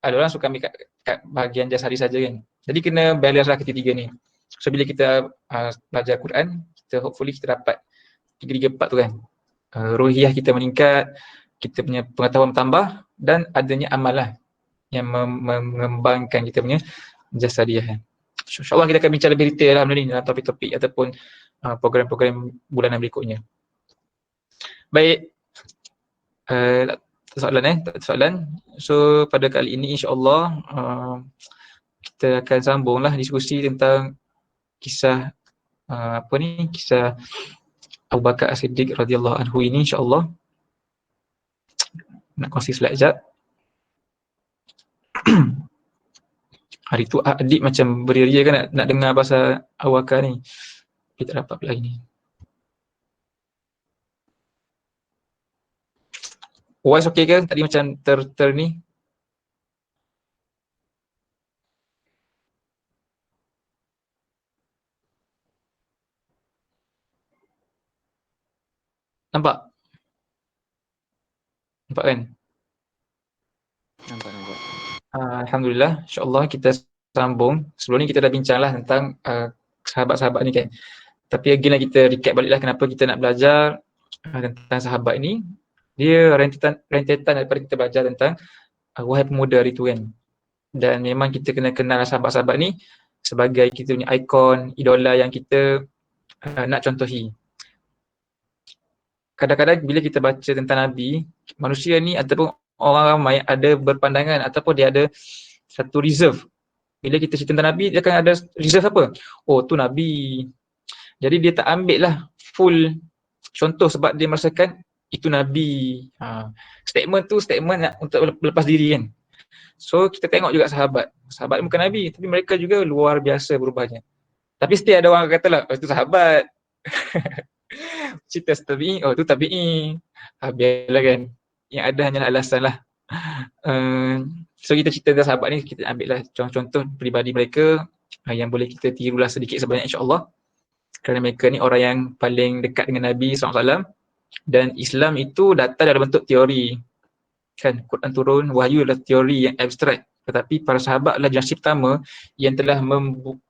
Ada orang suka ambil kat bahagian jasadi saja kan. Jadi kena balance lah ketiga ni. So bila kita belajar Quran, kita hopefully kita dapat 3 part tu kan. Ruhiyah kita meningkat, kita punya pengetahuan bertambah dan adanya amal lah yang mengembangkan kita punya jasadiah. InsyaAllah kita akan bincang lebih detail lah benda ni dalam topik-topik ataupun program-program bulanan berikutnya. Baik, tak ada soalan. So pada kali ini insyaAllah kita akan sambunglah diskusi tentang kisah kisah Abu Bakar As-Siddiq radhiyallahu anhu ini insyaAllah. Nak kongsi slide sekejap. Hari tu adik macam beria-ria kan nak dengar pasal Abu Bakar ni. Tapi tak dapat pula hari ni. Voice okey ke? Tadi macam ter ni. Nampak? Nampak kan? Nampak. Alhamdulillah, insyaAllah kita sambung. Sebelum ni kita dah bincang lah tentang sahabat-sahabat ni kan. Tapi again lah kita recap balik lah kenapa kita nak belajar tentang sahabat ni. Dia rentetan daripada kita belajar tentang wahai pemuda hari tu kan. Dan memang kita kena kenal sahabat-sahabat ni sebagai kita punya ikon, idola yang kita nak contohi. Kadang-kadang bila kita baca tentang Nabi, manusia ni ataupun orang ramai ada berpandangan ataupun dia ada satu reserve. Bila kita cerita tentang Nabi, dia akan ada reserve apa? Oh, tu Nabi. Jadi dia tak ambil lah full contoh sebab dia merasakan itu Nabi. Statement tu statement nak untuk lepas diri kan. So kita tengok juga sahabat. Sahabat bukan Nabi tapi mereka juga luar biasa berubahnya. Tapi still ada orang kata lah, oh itu sahabat. Cerita tabi'i, oh tu tabi'i. Biarlah kan. Yang ada hanyalah alasan lah. So kita cerita tentang sahabat ni, kita ambil lah contoh-contoh peribadi mereka yang boleh kita tirulah sedikit sebanyak insyaAllah. Kerana mereka ni orang yang paling dekat dengan Nabi SAW. Dan Islam itu datang dalam bentuk teori. Kan, Quran turun, wahyu adalah teori yang abstrak. Tetapi para sahabat adalah generasi pertama yang telah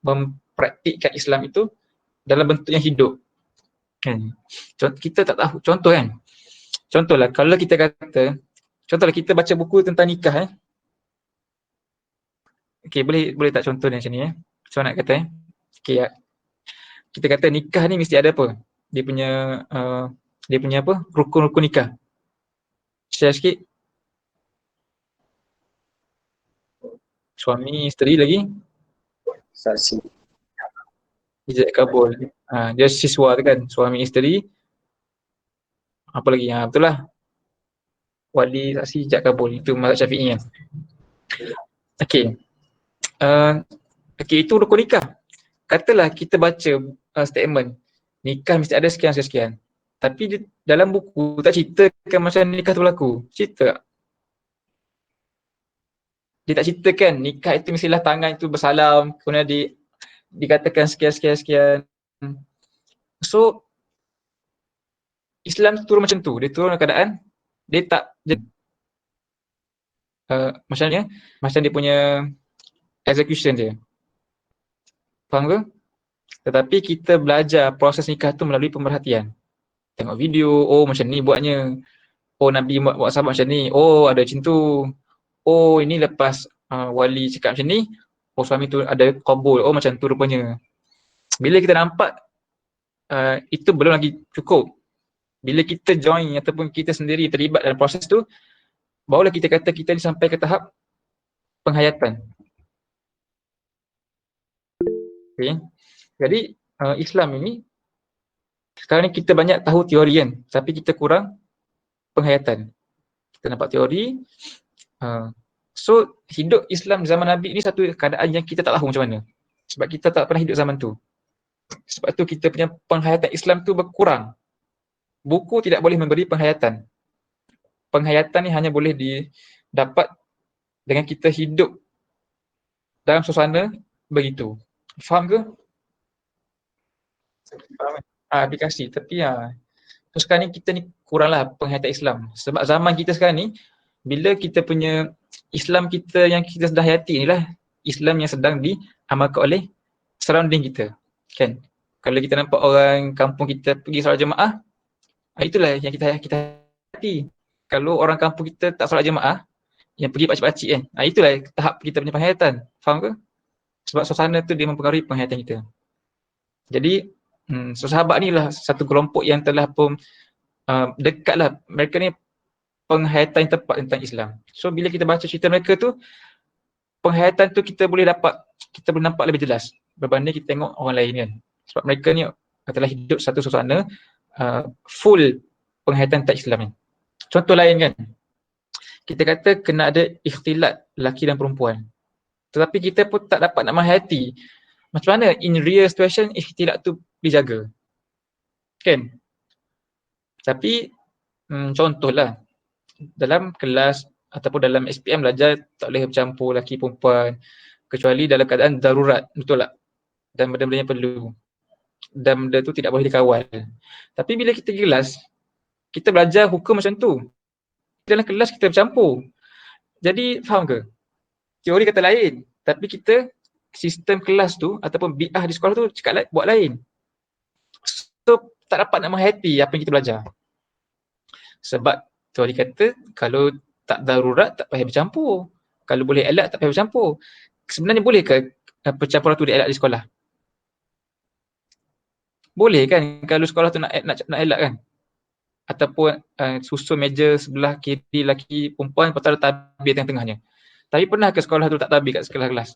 mempraktikkan Islam itu dalam bentuk yang hidup. Kan? Kita tak tahu, contoh kan. Contohlah, kalau kita kata, contohlah kita baca buku tentang nikah. Okay, boleh tak contoh ni macam ni Macam nak kata Okay, kita kata nikah ni mesti ada apa? Dia punya apa? Rukun-rukun nikah. Share sikit. Suami, isteri lagi. Saksi. Ijazat kabul. Dia siswa tu kan, suami, isteri. Apa lagi? Betul lah. Wali, saksi, ijazat kabul. Itu mazhab Syafi'i kan. Okay. Okay, itu rukun nikah. Katalah kita baca statement nikah mesti ada sekian. Tapi dalam buku tak ceritakan macam nikah tu berlaku. Cerita tak? Dia tak ceritakan nikah itu mestilah tangan itu bersalam, kemudian dikatakan sekian. So Islam turun macam tu. Dia turun dalam keadaan dia tak macam dia punya execution dia. Faham ke? Tetapi kita belajar proses nikah tu melalui pemerhatian. Tengok video, oh macam ni buatnya. Oh Nabi buat sahabat macam ni. Oh ada macam tu. Oh ini lepas wali cakap macam ni, oh suami tu ada qabul. Oh macam tu rupanya. Bila kita nampak itu belum lagi cukup. Bila kita join ataupun kita sendiri terlibat dalam proses tu, barulah kita kata kita ni sampai ke tahap penghayatan. Okay. Jadi Islam ini sekarang ni kita banyak tahu teori kan, tapi kita kurang penghayatan. Kita nampak teori. So hidup Islam zaman Nabi ni satu keadaan yang kita tak tahu macam mana. Sebab kita tak pernah hidup zaman tu. Sebab tu kita punya penghayatan Islam tu berkurang. Buku tidak boleh memberi penghayatan. Penghayatan ni hanya boleh didapat dengan kita hidup dalam suasana begitu. Faham ke? Aplikasi. Tapi so sekarang ni kita ni kuranglah penghayatan Islam. Sebab zaman kita sekarang ni, bila kita punya Islam kita yang kita sedang hayati inilah Islam yang sedang diamalkan oleh surrounding kita. Kan? Kalau kita nampak orang kampung kita pergi solat jemaah, itulah yang kita hayati. Kalau orang kampung kita tak solat jemaah, yang pergi pakcik-pakcik kan, itulah tahap kita punya penghayatan. Faham ke? Sebab suasana tu dia mempengaruhi penghayatan kita. Jadi so sahabat ni lah satu kelompok yang telah pun dekat lah. Mereka ni penghayatan yang tepat tentang Islam. So bila kita baca cerita mereka tu, penghayatan tu kita boleh nampak lebih jelas berbanding kita tengok orang lain kan. Sebab mereka ni telah hidup satu suasana full penghayatan tentang Islam ni. Contoh lain kan, kita kata kena ada ikhtilat lelaki dan perempuan. Tetapi kita pun tak dapat nak menghayati macam mana in real situation ikhtilat tu dijaga. Kan? Tapi contohlah dalam kelas ataupun dalam SPM belajar tak boleh bercampur lelaki perempuan kecuali dalam keadaan darurat, betul tak? Dan benda-benda yang perlu. Dan benda tu tidak boleh dikawal. Tapi bila kita kelas, kita belajar hukum macam tu. dalam kelas kita bercampur. Jadi faham ke? Teori kata lain, tapi kita sistem kelas tu ataupun bi'ah di sekolah tu cakap buat lain. So tak dapat nak menghayati apa yang kita belajar. Sebab teori kata kalau tak darurat tak payah bercampur. Kalau boleh elak tak payah bercampur. Sebenarnya boleh ke percampuran tu dielak di sekolah? Boleh kan kalau sekolah tu nak elak kan? Ataupun susun meja sebelah kiri lelaki perempuan, lepas tu ada tabir tengah-tengahnya. Tapi pernah ke sekolah tu tak tabir kat sekolah kelas?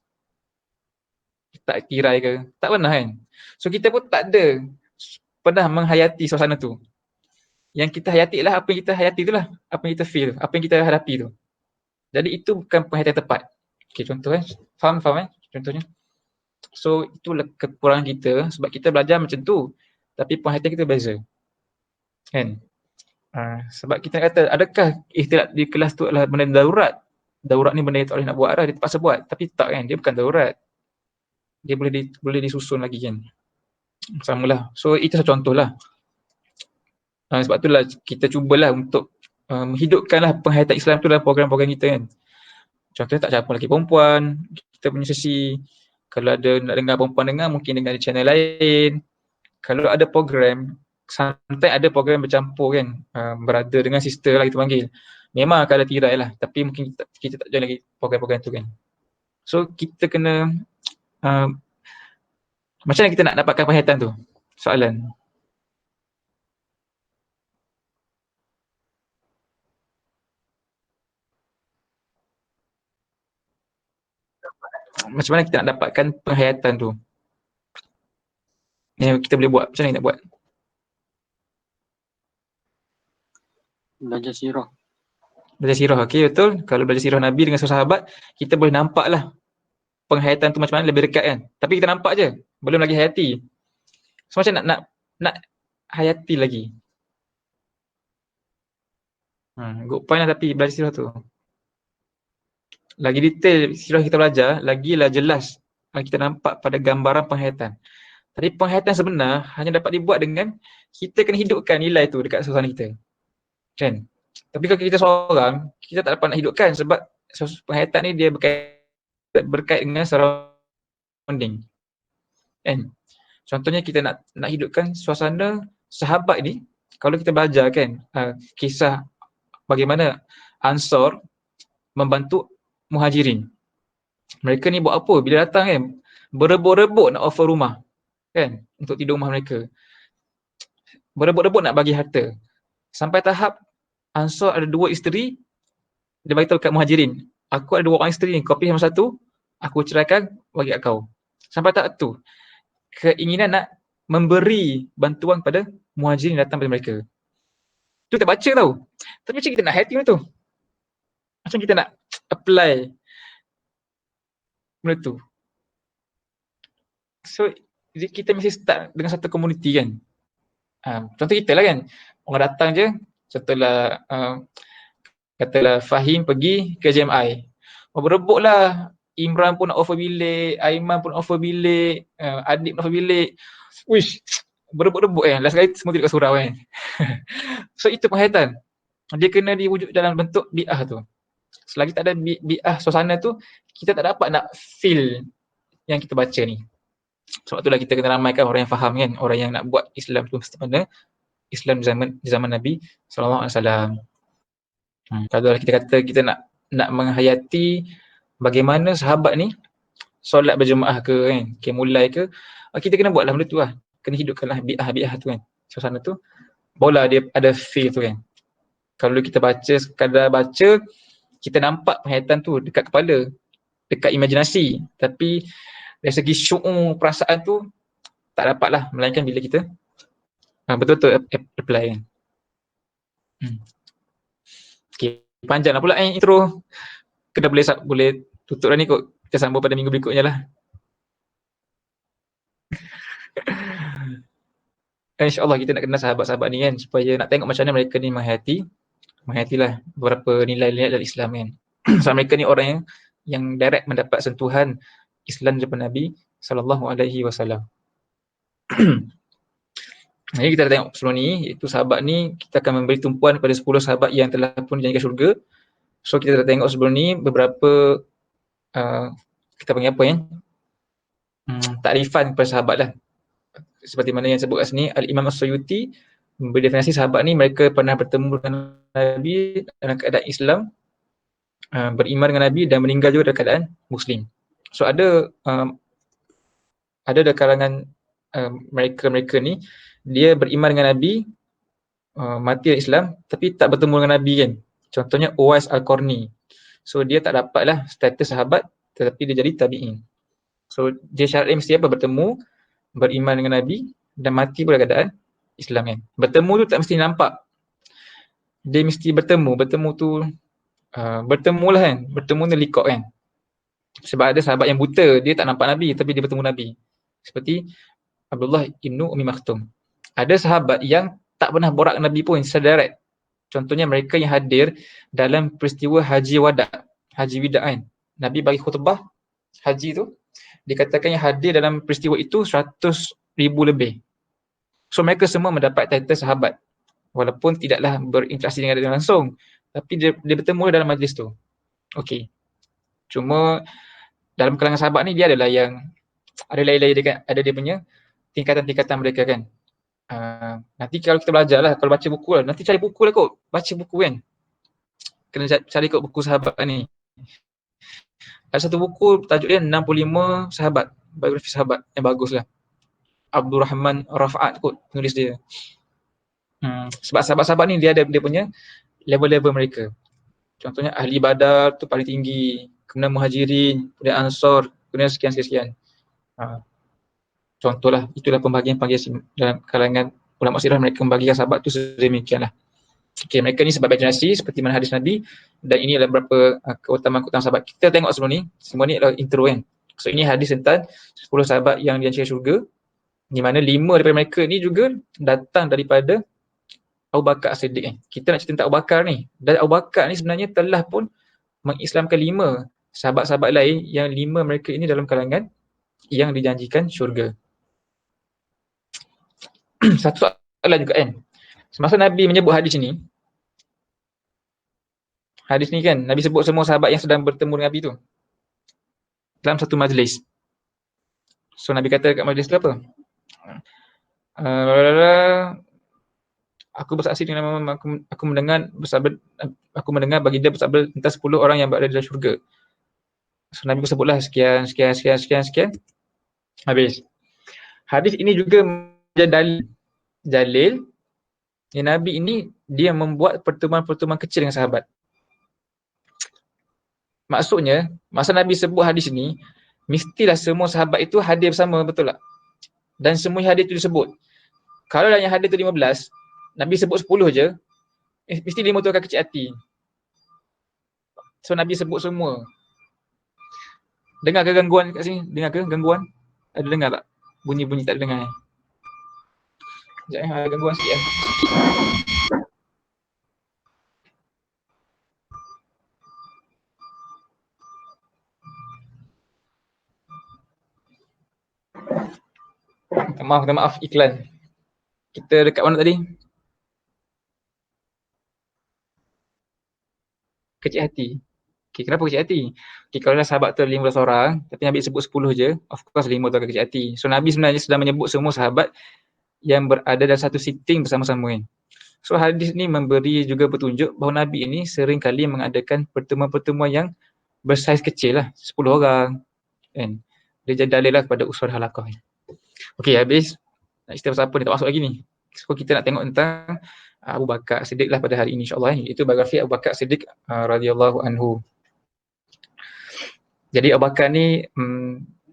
Tak kirai ke? Tak pernah kan? So kita pun tak ada pernah menghayati suasana tu. Yang kita hayati lah apa yang kita hayati tu lah. Apa yang kita feel, apa yang kita hadapi tu. Jadi itu bukan penghayatan tepat. Okay, contoh kan? Faham kan? Contohnya. So itulah kekurangan kita sebab kita belajar macam tu. Tapi penghayatan kita beza. Kan? Sebab kita kata adakah ikhtilat di kelas tu adalah benda darurat? Darurat ni benda yang tak boleh nak buat lah, dia terpaksa buat. Tapi tak kan, dia bukan darurat. Dia boleh disusun lagi kan. Samalah. So itu satu contoh lah. Sebab itulah kita cubalah untuk menghidupkanlah penghayatan Islam tu dalam program-program kita kan. Contohnya tak campur lelaki perempuan, kita punya sesi. Kalau ada nak dengar perempuan dengar, mungkin dengar di channel lain. Kalau ada program, sometimes ada program bercampur kan, brother dengan sister lah kita panggil. Memang akan ada tirai lah, tapi mungkin kita tak join lagi program-program tu kan. So kita kena, macam mana kita nak dapatkan penghayatan tu? Soalan. Macam mana kita nak dapatkan penghayatan tu? Yang kita boleh buat, macam mana kita nak buat? Belajar sirah. Belajar sirah, okey betul. Kalau belajar sirah Nabi dengan sahabat, kita boleh nampak lah penghayatan tu macam mana lebih dekat kan. Tapi kita nampak je, belum lagi hayati. So macam nak hayati lagi. Good point lah tapi belajar sirah tu. Lagi detail sirah kita belajar, lagilah jelas kita nampak pada gambaran penghayatan. Tapi penghayatan sebenar hanya dapat dibuat dengan kita kena hidupkan nilai tu dekat suasana kita. Kan? Tapi kalau kita seorang, kita tak dapat nak hidupkan sebab penghayatan ni dia berkait dengan surrounding. Kan? Contohnya kita nak hidupkan suasana sahabat ni, kalau kita belajar kan kisah bagaimana Ansar membantu Muhajirin. Mereka ni buat apa? Bila datang kan, berebut-rebut nak offer rumah kan, untuk tidur rumah mereka. Berebut-rebut nak bagi harta. Sampai tahap Ansar ada 2 isteri, dia beritahu kat Muhajirin, aku ada 2 orang isteri ni, kau pilih yang satu, aku ceraikan, bagi kat kau. Sampai tahap tu, keinginan nak memberi bantuan pada Muhajirin datang pada mereka. Tu kita baca tau. Tapi macam kita nak hati macam tu. Macam kita nak apply benda tu. So kita mesti start dengan satu komuniti kan. Contoh kita lah kan, orang datang je, contohlah katalah Fahim pergi ke JMI, berebut lah, Imran pun nak offer bilik, Aiman pun offer bilik, Adik pun offer bilik. Wish, berebut-rebut kan, last kali semua tidur kat surau kan. So itu penghayatan. Dia kena diwujud dalam bentuk bi'ah tu. Selagi tak ada bi'ah suasana tu, kita tak dapat nak feel yang kita baca ni. Sebab itulah kita kena ramaikan orang yang faham kan, orang yang nak buat Islam tu mesti mana Islam di zaman Nabi SAW. Kalau kita kata kita nak menghayati bagaimana sahabat ni solat berjemaah ke kan, mulai ke, kita kena buatlah benda tu lah. Kena hidupkanlah bi'ah tu kan, suasana tu, barulah dia ada feel tu kan. Kalau kita baca, sekadar baca, kita nampak penghayatan tu dekat kepala, dekat imajinasi. Tapi dari segi syu'ur perasaan tu tak dapat lah, melainkan bila kita betul-betul apply kan. Okay, panjang lah pula intro. Kita boleh tutup dah ni kot. Kita sambung pada minggu berikutnya lah. InsyaAllah kita nak kenal sahabat-sahabat ni kan, supaya nak tengok macam mana mereka ni menghayatilah beberapa nilai-nilai dalam Islam kan. So mereka ni orang yang direct mendapat sentuhan Islam daripada Nabi SAW. Jadi kita dah tengok sebelum ni, iaitu sahabat ni kita akan memberi tumpuan pada 10 sahabat yang telah pun dijanjikan syurga. So kita dah tengok sebelum ni beberapa kita panggil apa takrifan kepada sahabat lah. Seperti mana yang sebut kat sini, Al-Imam As-Suyuti memberi definisi sahabat ni, mereka pernah bertemu dengan Nabi dalam keadaan Islam, beriman dengan Nabi dan meninggal juga dalam keadaan Muslim. So ada dari kalangan mereka ni, dia beriman dengan Nabi, mati dalam Islam tapi tak bertemu dengan Nabi kan. Contohnya Uwais Al-Qarni. So dia tak dapatlah status sahabat tetapi dia jadi tabi'in. So dia syarat dia mesti apa? Bertemu, beriman dengan Nabi dan mati pun dalam keadaan Islam kan. Bertemu tu tak mesti nampak. Dia mesti bertemu tu bertemulah kan. Bertemu ni liqaq kan. Sebab ada sahabat yang buta, dia tak nampak Nabi tapi dia bertemu Nabi. Seperti Abdullah ibnu Ummi Maktum. Ada sahabat yang tak pernah borak dengan Nabi pun secara direct. Contohnya mereka yang hadir dalam peristiwa Haji Wada, Haji Wida kan. Nabi bagi khutbah haji tu, dikatakan yang hadir dalam peristiwa itu 100,000 lebih. So mereka semua mendapat title sahabat. Walaupun tidaklah berinteraksi dengan dia langsung, tapi dia bertemu dalam majlis tu. Okey. Cuma dalam kalangan sahabat ni dia adalah yang ada lain-lain dia kan, ada dia punya tingkatan-tingkatan mereka kan. Nanti kalau kita belajar lah, kalau baca buku lah, nanti cari buku lah kot, baca buku kan. Kena cari kot buku sahabat ni. Ada satu buku tajuk dia 65 sahabat, biografi sahabat yang bagus lah. Abdul Rahman Rafa'at kot penulis dia. Sebab sahabat-sahabat ni dia ada dia punya level-level mereka. Contohnya ahli Badar tu paling tinggi, kemudian Muhajirin, kemudian Ansar, kemudian sekian-sekian. Contohlah, itulah pembagian-pembagian dalam kalangan ulama sirah, mereka membagikan sahabat tu sedemikianlah. Okey, mereka ni sebab generasi seperti mana hadis Nabi, dan ini adalah beberapa keutamaan-keutamaan sahabat. Kita tengok sebelum ni, semua ni adalah intro kan. So ini hadis tentang 10 sahabat yang dijanjikan syurga, di mana 5 daripada mereka ni juga datang daripada Abu Bakar As-Siddiq kan. Kita nak cerita tentang Abu Bakar ni. Dan Abu Bakar ni sebenarnya telah pun mengislamkan 5 sahabat-sahabat lain, yang 5 mereka ini dalam kalangan yang dijanjikan syurga. Satu soalan juga kan, semasa Nabi menyebut hadis ni kan, Nabi sebut semua sahabat yang sedang bertemu dengan Nabi tu dalam satu majlis. So Nabi kata kat majlis tu apa? Aku bersaksi dengan aku mendengar baginda bersabda tentang 10 orang yang berada dalam syurga. So Nabi sebutlah sekian. Habis. Hadis ini juga menjadi dalil yang Nabi ini dia membuat pertemuan-pertemuan kecil dengan sahabat. Maksudnya, masa Nabi sebut hadis ni, mestilah semua sahabat itu hadir bersama, betul tak? Dan semua yang hadir itu disebut. Kalau yang hadir tu 15, Nabi sebut 10 je, mesti 5 tu akan kecil hati. So Nabi sebut semua. Dengar ke gangguan kat sini? Dengar ke gangguan? Ada dengar tak? Bunyi-bunyi tak ada dengar. Sekejap ada gangguan sikit . Minta maaf iklan. Kita dekat mana tadi? Kecil hati. Okay, kenapa kecil hati? Okay, kalau sahabat tu 15 orang, tapi Nabi sebut 10 je, of course 5 tu akan kecil hati. So Nabi sebenarnya sedang menyebut semua sahabat yang berada dalam satu sitting bersama-sama kan. So hadis ni memberi juga petunjuk bahawa Nabi ini sering kali mengadakan pertemuan-pertemuan yang bersaiz kecil lah, 10 orang kan. Dia jadi dalil lah kepada uswah halaqah. Okey, habis. Nak cerita pasal apa ni, tak masuk lagi ni. So kita nak tengok tentang Abu Bakar Siddiq lah pada hari ini insya-Allah. Itu biografi Abu Bakar Siddiq radhiyallahu anhu. Jadi Abu Bakar ni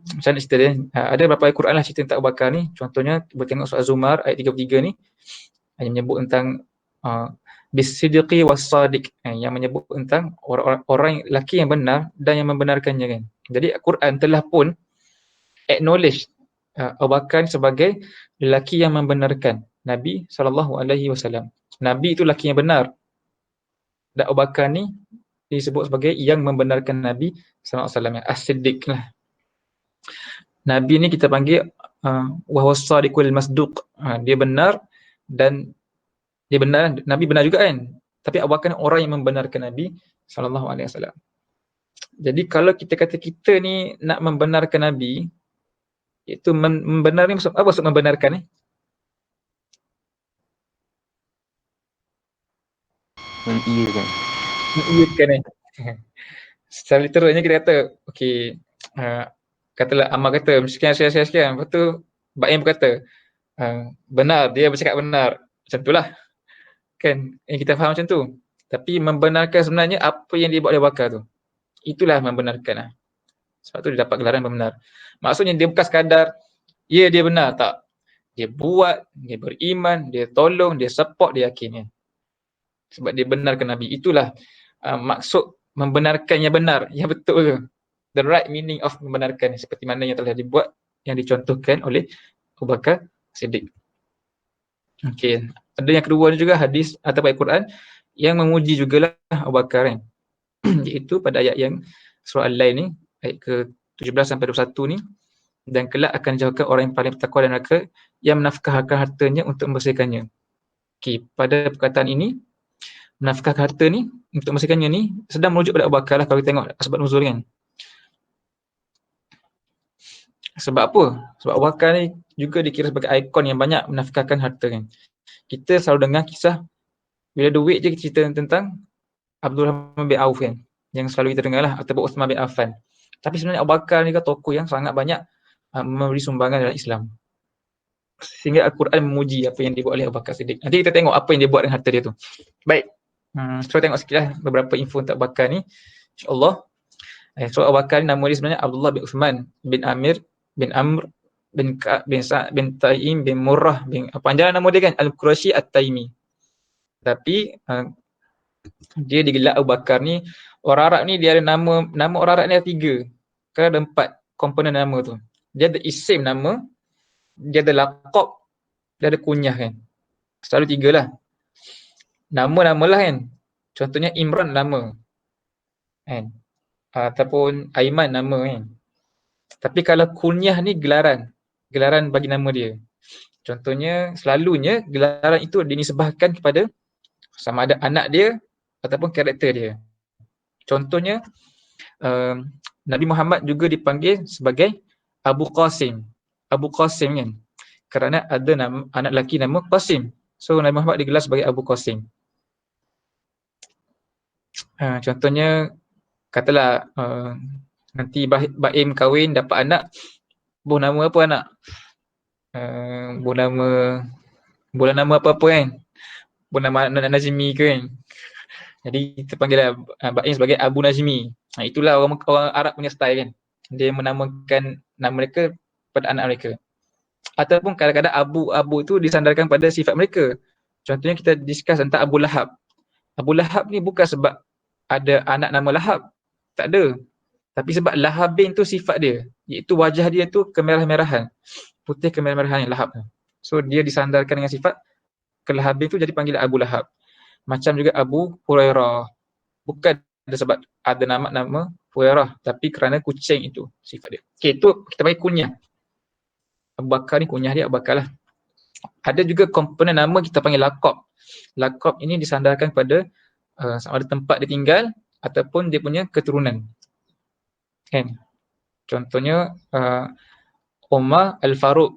macam mana cerita dia? Ada beberapa ayat Quran lah cerita tentang Abu Bakar ni. Contohnya kita tengok surah Zumar ayat 33 ni yang menyebut tentang bis-sidqi was-sadiq, yang menyebut tentang orang lelaki yang benar dan yang membenarkannya kan. Jadi Al-Quran telah pun acknowledge Abu Bakar sebagai lelaki yang membenarkan Nabi SAW. Nabi itu lelaki yang benar. Dan Abu Bakar ni disebut sebagai yang membenarkan Nabi SAW, As-Siddiq lah. Nabi ni kita panggil wa huwas sadiqul masduq. Dia benar dan dia benar, Nabi benar juga kan. Tapi Abu Bakar ni orang yang membenarkan Nabi sallallahu alaihi wasallam. Jadi kalau kita kata kita ni nak membenarkan Nabi, iaitu membenar ni apa maksud membenarkan ni? Mengiyakan. Mengiyakan ni. Secara literalnya kita kata, okey, katalah Ammar kata, sekian. Lepas tu Baim berkata, benar, dia bercakap benar. Macam itulah. Kan, yang kita faham macam tu. Tapi membenarkan sebenarnya apa yang dia buat oleh Abu Bakar tu. Itulah membenarkan lah. Sebab tu dia dapat gelaran benar. Maksudnya dia bukan sekadar, ya dia benar, tak. Dia buat, dia beriman, dia tolong, dia support, dia yakin. Sebab dia benarkan Nabi. Itulah maksud membenarkan yang benar, yang betul tu. The right meaning of membenarkan, seperti mana yang telah dibuat, yang dicontohkan oleh Abu Bakar Siddiq. Okey, ada yang kedua juga hadis atau ayat Quran yang memuji jugalah Abu Bakar kan. Iaitu pada ayat yang surah Al-Lail ni, ayat ke-17 sampai 21 ni, dan kelak akan jauhkan orang yang paling bertakwa dan neraka yang menafkahkan hartanya untuk membersihkannya. Okey, pada perkataan ini, menafkahkan harta ni untuk membersihkannya ni sedang merujuk pada Abu Bakar lah kalau kita tengok sebab nuzul kan. Sebab apa? Sebab Abu Bakar ni juga dikira sebagai ikon yang banyak menafkahkan harta kan. Kita selalu dengar kisah bila duit je kita cerita tentang Abdul Rahman bin Auf kan, yang selalu kita dengar lah, ataupun Uthman bin Affan. Tapi sebenarnya Abu Bakar ni kan tokoh yang sangat banyak memberi sumbangan dalam Islam. Sehingga Al-Quran memuji apa yang dibuat oleh Abu Bakar Siddiq. Nanti kita tengok apa yang dia buat dengan harta dia tu. Baik, so tengok sikit lah beberapa info tentang Abu Bakar ni, insyaAllah. So Abu Bakar ni nama dia sebenarnya Abdullah bin Uthman bin Amir bin Amr bin Ka'ab bin Sa'ad bin Taim bin Murrah bin, panjang nama dia kan, Al-Qurashi At-Taimi. Tapi dia digelar Abu Bakar ni, orang Arab ni dia ada nama orang Arab ni ada 3. Kan ada 4 komponen nama tu. Dia ada isim nama, dia ada laqab, dia ada kunyah kan. Selalu 3 lah. Nama-nama lah kan. Contohnya Imran nama. Kan. Ataupun Aiman nama kan. Tapi kalau kunyah ni gelaran bagi nama dia. Contohnya selalunya gelaran itu dinisbahkan kepada sama ada anak dia ataupun karakter dia. Contohnya Nabi Muhammad juga dipanggil sebagai Abu Qasim. Abu Qasim kan. Kerana ada anak lelaki nama Qasim. So Nabi Muhammad digelar sebagai Abu Qasim. Contohnya katalah nanti Baim kahwin dapat anak, buh nama apa anak? Buh nama apa-apa kan? Buh nama anak Najmi ke kan? Jadi kita panggil Baim sebagai Abu Najmi. Itulah orang Arab punya style kan. Dia menamakan nama mereka pada anak mereka. Ataupun kadang-kadang Abu tu disandarkan pada sifat mereka. Contohnya kita discuss tentang Abu Lahab. Abu Lahab ni bukan sebab ada anak nama Lahab. Tak ada. Tapi sebab Lahabin tu sifat dia. Iaitu wajah dia tu kemerah-merahan. Putih kemerah-merahan Lahab. So dia disandarkan dengan sifat kelahabin tu jadi panggil Abu Lahab. Macam juga Abu Hurairah. Bukan sebab ada nama Hurairah. Tapi kerana kucing itu sifat dia. Okay, itu kita bagi kunyah. Abu Bakar ni kunyah dia Abu Bakar lah. Ada juga komponen nama kita panggil laqab. Laqab ini disandarkan pada sama ada tempat dia tinggal ataupun dia punya keturunan. Kan? Contohnya Umar Al-Faruq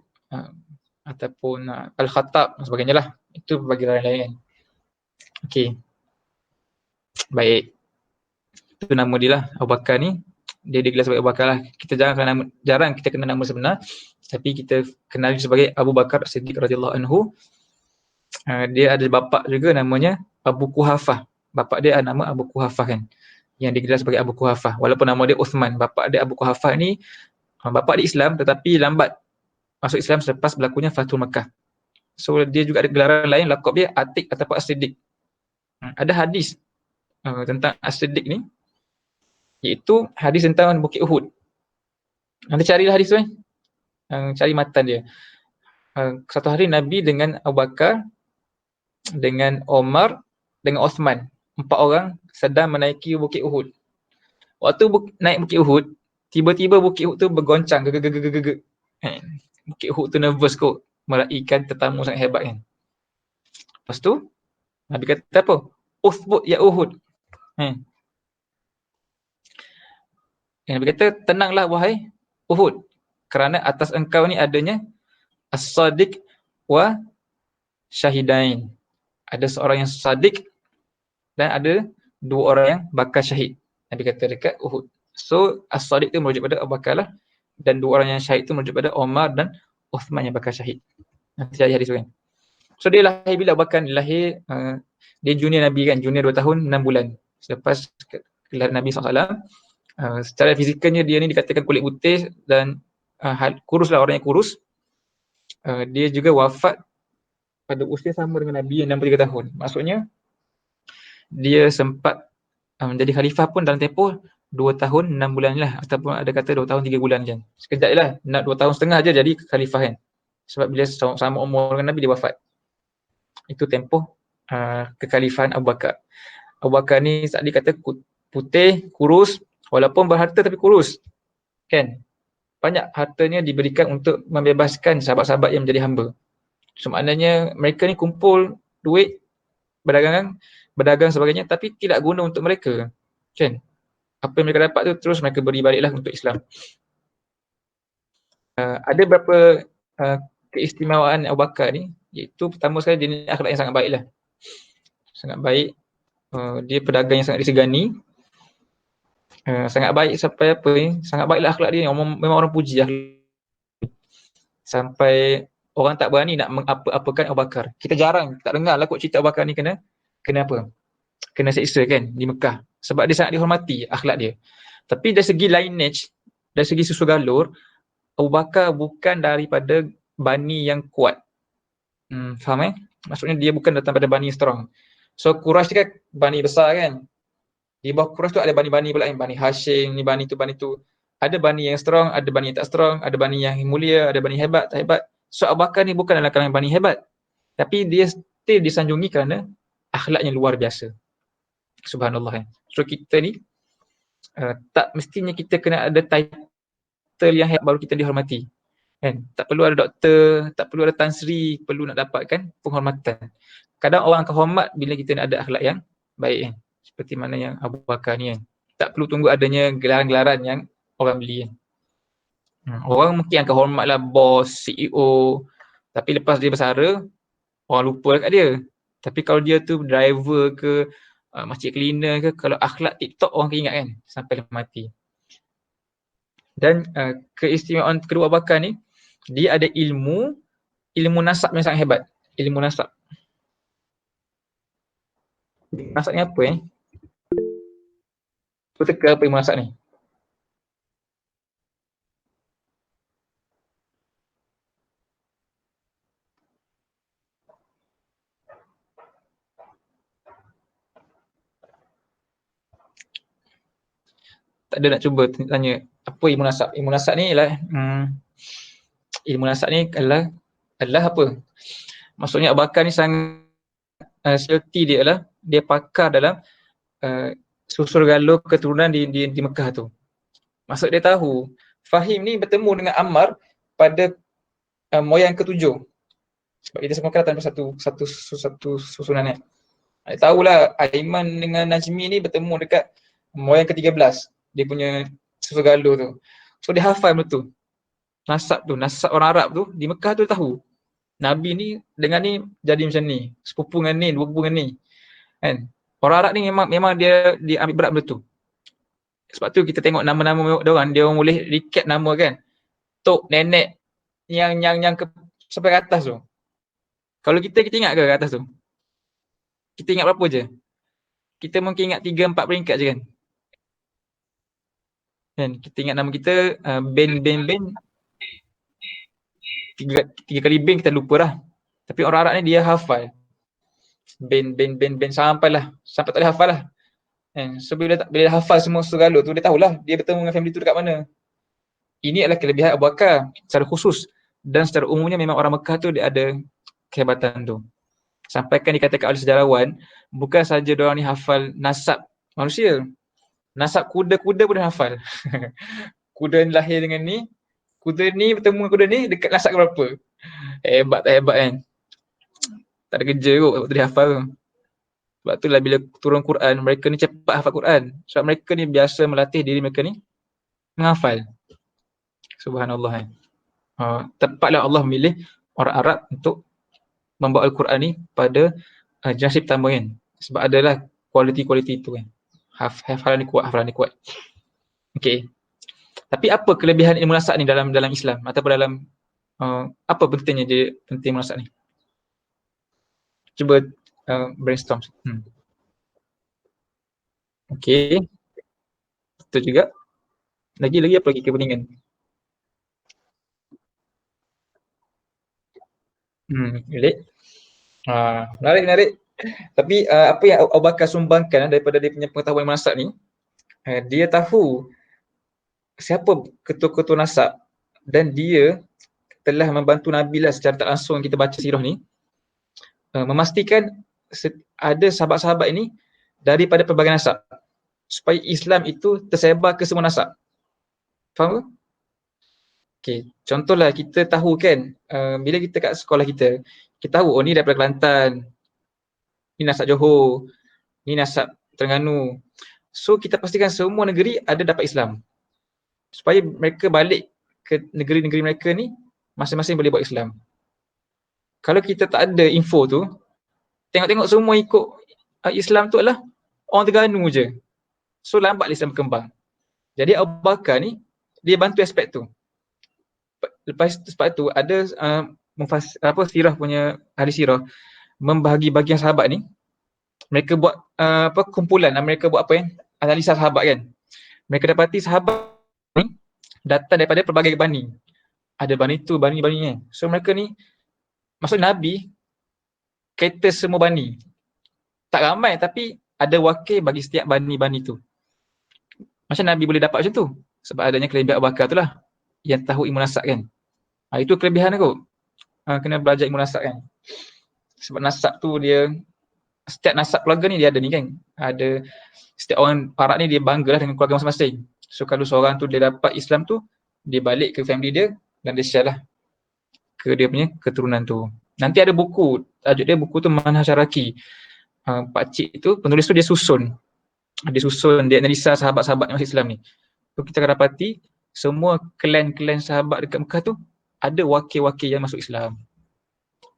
ataupun Al-Khattab dan sebagainya lah. Itu bagi orang lain. Okey. Baik. Itu nama dia lah, Abu Bakar ni. Dia digelar sebagai Abu Bakar lah. Kita jarang kita kenal nama sebenar, tapi kita kenal dia sebagai Abu Bakar Siddiq radhiyallahu anhu. Dia ada bapa juga namanya Abu Quhafah. Bapa dia nama Abu Quhafah kan, yang digelar sebagai Abu Quhafah. Walaupun nama dia Uthman, bapa dia Abu Quhafah ni bapa dia Islam tetapi lambat masuk Islam selepas berlakunya Fathul Makkah. So dia juga ada gelaran lain, laqab dia Atiq ataupun As-Siddiq. Ada hadis tentang As-Siddiq ni, iaitu hadis tentang Bukit Uhud. Nanti carilah hadis tu cari matan dia. Satu hari Nabi dengan Abu Bakar, dengan Omar, dengan Osman, 4 orang sedang menaiki Bukit Uhud. Waktu naik Bukit Uhud, tiba-tiba Bukit Uhud tu bergoncang, Bukit Uhud tu nervous kot meraihkan tetamu sangat hebat kan. Lepas tu Nabi kata apa? Uthbut ya Uhud. Nabi kata tenanglah wahai Uhud, kerana atas engkau ni adanya as-sadiq wa syahidain. Ada seorang yang sadiq dan ada dua orang yang bakal syahid. Nabi kata dekat Uhud. So as-sadiq tu merujuk pada Abu Bakar lah, dan dua orang yang syahid tu merujuk pada Umar dan Uthman yang bakal syahid. Nanti ada hadis tu kan. So dia lahir bila Abu Bakar lahir, dia junior Nabi kan, junior 2 tahun 6 bulan selepas kelahiran Nabi SAW. Secara fizikalnya dia ni dikatakan kulit putih dan kurus lah, orang yang kurus. Dia juga wafat pada usia sama dengan Nabi yang 63 tahun. Maksudnya dia sempat menjadi khalifah pun dalam tempoh 2 tahun 6 bulan lah, ataupun ada kata 2 tahun 3 bulan kan. Sekejap je lah, nak 2 tahun setengah je jadi khalifah kan. Sebab bila sama umur dengan Nabi dia wafat. Itu tempoh kekhalifahan Abu Bakar. Abu Bakar ni tadi kata putih, kurus, walaupun berharta tapi kurus. Kan? Banyak hartanya diberikan untuk membebaskan sahabat-sahabat yang menjadi hamba. So maknanya mereka ni kumpul duit, berdagang sebagainya, tapi tidak guna untuk mereka. Kan? Apa yang mereka dapat tu terus mereka beri baliklah untuk Islam. Ada beberapa keistimewaan Abu Bakar ni, iaitu pertama sekali dia ni akhlak yang sangat baik lah. Sangat baik. Dia pedagang yang sangat disegani. Sangat baik sampai apa ni, sangat baiklah akhlak dia, memang orang puji akhlak. Sampai orang tak berani nak mengapa-apakan Abu Bakar. Kita jarang, tak dengar lah kot cerita Abu Bakar ni kena apa? Kena seksa kan di Mekah. Sebab dia sangat dihormati akhlak dia. Tapi dari segi lineage, dari segi susu galur, Abu Bakar bukan daripada bani yang kuat. Faham Maksudnya dia bukan datang pada bani strong. So Quraisy kan bani besar kan. Di bawah Quraisy tu ada bani-bani pula, Bani Hashim, ni bani tu, bani tu. Ada bani yang strong, ada bani yang tak strong, ada bani yang mulia, ada bani hebat, tak hebat. So Abu Bakar ni bukan dalam kalangan bani hebat. Tapi dia still disanjungi kerana akhlaknya luar biasa. Subhanallah kan. So kita ni tak mestinya kita kena ada title yang hebat baru kita dihormati. Kan? Tak perlu ada doktor, tak perlu ada Tan Sri, perlu nak dapatkan penghormatan. Kadang orang akan hormat bila kita ada akhlak yang baik kan. Seperti mana yang Abu Bakar ni kan. Tak perlu tunggu adanya gelaran-gelaran yang orang beli kan. Orang mungkin akan hormatlah bos, CEO, tapi lepas dia bersara, orang lupa kat dia. Tapi kalau dia tu driver ke, masjid cleaner ke, kalau akhlak TikTok orang akan ingat kan sampai mati. Dan keistimewaan kedua Abu Bakar ni, dia ada ilmu nasab yang sangat hebat. Ilmu nasab. Nasab ni apa Cuba teka apa ilmu nasab ni. Tak ada nak cuba tanya apa ilmu nasab. Ilmu nasab ni ialah ilmu nasab ni adalah apa? Maksudnya Abu Bakar ni sangat specialty dia adalah dia pakar dalam susul galur keturunan di Mekah tu. Maksud dia tahu Fahim ni bertemu dengan Ammar pada moyang ke-7. Sebab kita semua datang satu susunan ni. Dia tahulah Aiman dengan Najmi ni bertemu dekat moyang ke-13. Dia punya susul galur tu. So dia hafal betul. Nasab orang Arab tu di Mekah tu tahu. Nabi ni dengan ni jadi macam ni, sepupu dengan ni, dua sepupu dengan ni. Kan? Orang Arab ni memang dia ambil berat benda tu. Sebab tu kita tengok nama-nama dia orang boleh recap nama kan. Tok, nenek yang ke sampai ke atas tu. Kalau kita ingat ke atas tu? Kita ingat berapa je? Kita mungkin ingat 3-4 peringkat je kan. Kan? Kita ingat nama kita Ben. Tiga kali Ben kita lupa lah. Tapi orang Arab ni dia hafal. Ben sampai tak boleh hafal lah. So bila hafal semua segala tu, dia tahulah dia bertemu dengan family tu dekat mana. Ini adalah kelebihan Abu Bakar secara khusus. Dan secara umumnya memang orang Mekah tu dia ada kehebatan tu. Sampaikan dikatakan oleh sejarawan, bukan saja diorang ni hafal nasab manusia. Nasab kuda pun dia hafal. Kuda ni lahir dengan ni, Kuda ni bertemu dengan kuda ni dekat nasak berapa. Hebat tak hebat kan. Tak ada kerja kot waktu dia hafal tu. Sebab tu lah bila turun Quran, mereka ni cepat hafal Quran. Sebab mereka ni biasa melatih diri mereka ni menghafal. Subhanallah kan. Tepatlah Allah memilih orang Arab untuk membawa Al-Quran ni pada generasi pertama kan. Sebab adalah kualiti-kualiti itu kan. Hafalan ni kuat. Okey. Tapi apa kelebihan ilmu nasak ni dalam Islam ataupun dalam apa pentingnya dia penting ilmu nasak ni? Cuba brainstorm. Okey. Betul juga. Lagi apa lagi kepentingan? Menarik. Menarik. Tapi apa yang Abu Bakar sumbangkan daripada dia punya pengetahuan ilmu nasak ni, dia tahu siapa ketua-ketua nasab dan dia telah membantu Nabi lah secara tak langsung kita baca sirah ni memastikan ada sahabat-sahabat ini daripada pelbagai nasab supaya Islam itu tersebar ke semua nasab. Faham ke? Okay, contohlah kita tahu kan bila kita kat sekolah kita tahu ni daripada Kelantan, ni nasab Johor, ni nasab Terengganu. So kita pastikan semua negeri ada dapat Islam. Supaya mereka balik ke negeri-negeri mereka ni masing-masing boleh buat Islam. Kalau kita tak ada info tu, tengok-tengok semua ikut Islam tu adalah orang Terengganu je. So lambat Islam berkembang. Jadi Abu Bakar ni dia bantu aspek tu. Lepas sebab tu ada sirah punya ahli sirah membahagi bahagian sahabat ni. Mereka buat kumpulan, mereka buat analisa sahabat kan. Mereka dapati sahabat ni datang daripada pelbagai bani. Ada bani tu, bani kan. So mereka ni maksud Nabi kata semua bani. Tak ramai tapi ada wakil bagi setiap bani-bani tu. Macam Nabi boleh dapat macam tu? Sebab adanya kelebihan Abu Bakar tu lah yang tahu ilmu nasab kan. Itu kelebihan aku. Kena belajar ilmu nasab kan. Sebab nasab tu dia setiap nasab keluarga ni dia ada ni kan. Ada setiap orang Arab ni dia banggalah dengan keluarga masing-masing. So kalau seorang tu dia dapat Islam tu, dia balik ke family dia dan dia share lah ke dia punya keturunan tu. Nanti ada buku, tajuk dia buku tu Manhaj Syaraki. Pakcik tu, penulis tu dia susun. Dia analisa sahabat-sahabat masuk Islam ni. So kita akan dapati semua klan-klan sahabat dekat Mekah tu ada wakil-wakil yang masuk Islam.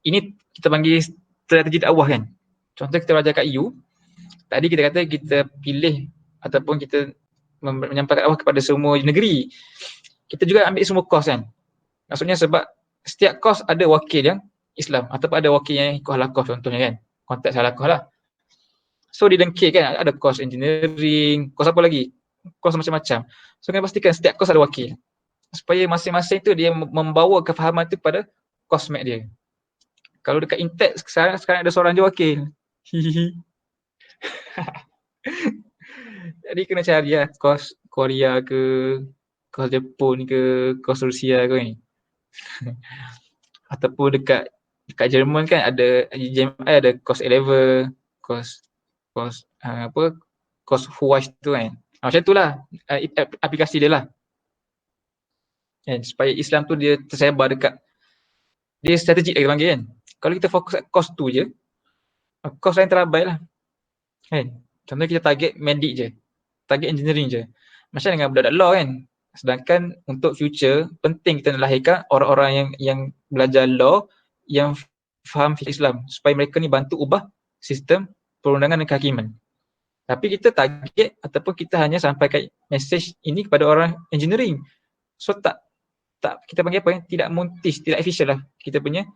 Ini kita panggil strategi dakwah kan. Contoh kita belajar kat EU, tadi kita kata kita pilih ataupun kita menyampaikan dakwah kepada semua negeri. Kita juga ambil semua kos kan. Maksudnya sebab setiap kos ada wakil yang Islam ataupun ada wakil yang ikut halaqah contohnya kan. Konteks halaqah lah. So didengkir kan, ada kos engineering, kos apa lagi? Kos macam-macam. So kena pastikan setiap kos ada wakil. Supaya masing-masing tu dia membawa kefahaman tu kepada kosmet dia. Kalau dekat Intex sekarang ada seorang je wakil. Jadi kena cari lah kos Korea ke, kos Jepun ke, kos Rusia ke ni. Ataupun dekat Jerman kan ada JMI ada kos A-level, kos Huawei tu kan. Macam tu lah aplikasi dia lah. Kan, supaya Islam tu dia tersebar dekat, dia strategik lagi panggil kan. Kalau kita fokus kat kos tu je, kos lain terabai lah. Kan? Contohnya kita target medik je, target engineering je. Macam dengan budak-budak law kan. Sedangkan untuk future, penting kita nak lahirkan orang-orang yang belajar law, yang faham fiqh Islam. Supaya mereka ni bantu ubah sistem perundangan dan kehakiman. Tapi kita target ataupun kita hanya sampaikan message ini kepada orang engineering. So tak kita panggil apa, tidak muntis, tidak efisien lah kita punya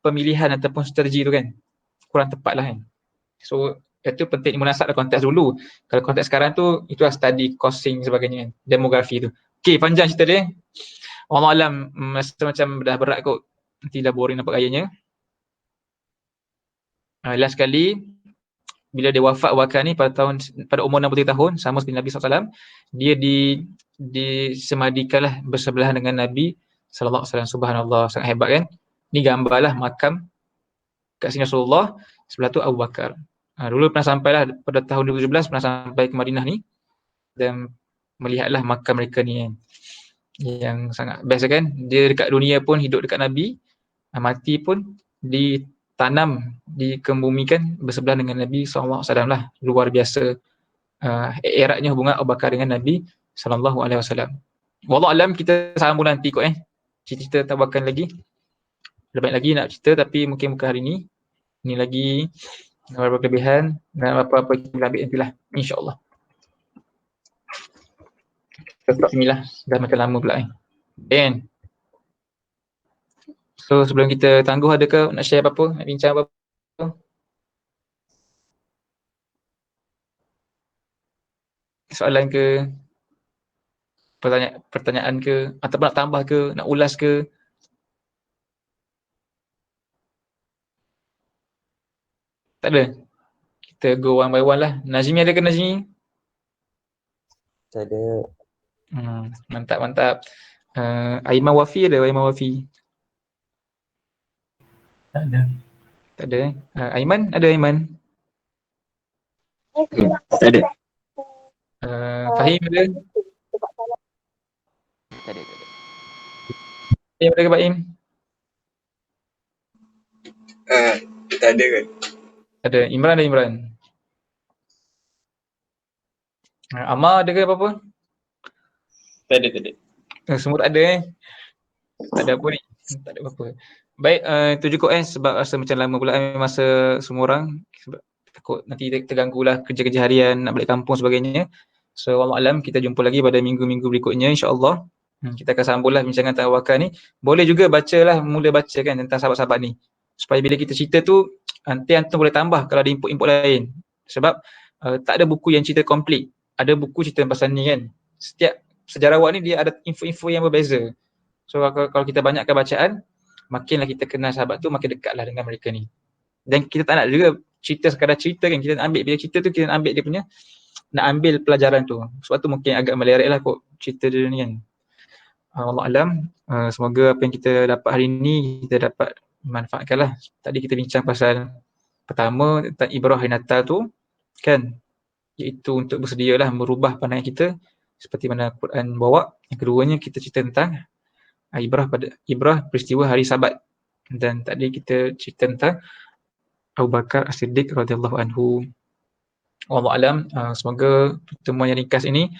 pemilihan ataupun strategi tu kan. Kurang tepat lah kan. So itu penting munasab dalam konteks dulu. Kalau konteks sekarang tu itulah study costing sebagainya kan. Demografi tu. Okay, panjang cerita dia. Allah alam macam dah berat kot. Nanti dah boring nampak gayanya. Last sekali, bila dia wafat Abu Bakar ni pada umur 63 tahun sama seperti Nabi SAW, dia disemadikanlah bersebelahan dengan Nabi SAW. Subhanallah, sangat hebat kan. Ni gambarlah makam kat sini Rasulullah, sebelah tu Abu Bakar. Dulu pernah sampailah pada tahun 2017 pernah sampai ke Madinah ni dan melihatlah makam mereka ni kan. yang sangat best kan. Dia dekat dunia pun hidup dekat Nabi, mati pun ditanam, dikebumikan bersebelah dengan Nabi SAW lah. Luar biasa eratnya hubungan Abu Bakar dengan Nabi SAW. Wallahu alam, kita sambung nanti kot cerita tabakan lagi. Lebih banyak lagi nak cerita tapi mungkin bukan hari ni. Ni lagi beberapa kelebihan dan apa-apa kita ambil nantilah, insya-Allah. Bismillah, dah makan lama pula kan. So sebelum kita tangguh, adakah nak share apa-apa, nak bincang apa-apa? Soalan ke? Pertanyaan ke? Ataupun nak tambah ke? Nak ulas ke? Tak ada? Kita go one by one lah. Nazmi ada ke Nazmi? Tak ada. Mantap. Aiman Wafi ada? Aiman Wafi? Tak ada. Tak ada. Aiman ada? Aiman? Tak ada. Fahim ada? Tak ada. Fahim ada ke Pak Im? Tak ada kan? Ada. Imran ada? Imran? Amar ada ke apa-apa? Tak ada. Semua tak ada Tak ada apa ni. Tak ada apa-apa. Baik, itu cukup sebab rasa macam lama pula masa semua orang. Sebab takut nanti terganggu lah kerja-kerja harian, nak balik kampung sebagainya. So wallahu alam, kita jumpa lagi pada minggu-minggu berikutnya insya-Allah. Kita akan sambunglah bincangan tawakal ni. Boleh juga mula baca kan tentang sahabat-sahabat ni. Supaya bila kita cerita tu, nanti antum boleh tambah kalau ada input-input lain. Sebab tak ada buku yang cerita komplit. Ada buku cerita pasal ni kan. Setiap sejarawan ni dia ada info-info yang berbeza. So kalau kita banyakkan bacaan, makinlah kita kenal sahabat tu, makin dekatlah dengan mereka ni. Dan kita tak nak juga cerita sekadar cerita kan. Kita nak ambil, bila cerita tu kita nak ambil dia punya, nak ambil pelajaran tu. Sebab tu mungkin agak melerik lah kot cerita dia ni kan. Allah alam, semoga apa yang kita dapat hari ni kita dapat manfaatkan lah. Tadi kita bincang pasal pertama tentang ibrah hari Natal tu kan, iaitu untuk bersedialah merubah pandangan kita seperti mana Quran bawa. Yang keduanya kita cerita tentang ibrah peristiwa hari Sabat, dan tadi kita cerita tentang Abu Bakar As-Siddiq radhiyallahu anhu. Wallahu alam, semoga pertemuan yang ringkas ini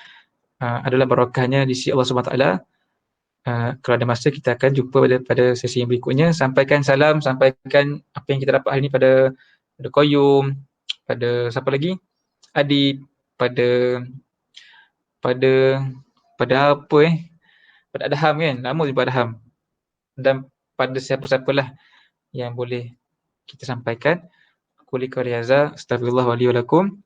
adalah barakahnya di sisi Allah Subhanahu Wa Taala. Kalau ada masa kita akan jumpa pada sesi yang berikutnya. Sampaikan salam, sampaikan apa yang kita dapat hari ini pada Qayyum, pada siapa lagi? Adib, pada apa pada Adham kan, lama jumpa Adham, dan pada siapa-siapalah yang boleh kita sampaikan. Qul qariyaza astagfirullah wa li wa lakum.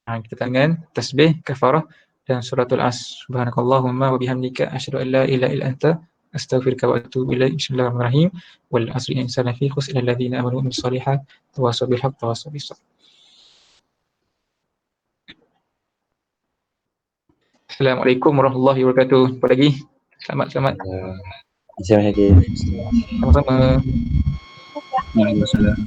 Kita tangan tasbih, kafarah dan suratul as. Subhanakallahumma wa bihamdika asyhadu an la ilaha illa anta astaghfiruka wa atubu ilaik. Bismillahirrahmanirrahim. Wal asri insana fi khusr illa alladziina aamanu wa amilus shalihat tawassaw bil haqq tawassaw bis sabr. Assalamualaikum warahmatullahi wabarakatuh. Jumpa lagi. Selamat. Terima kasih. Sama-sama. Waalaikumsalam.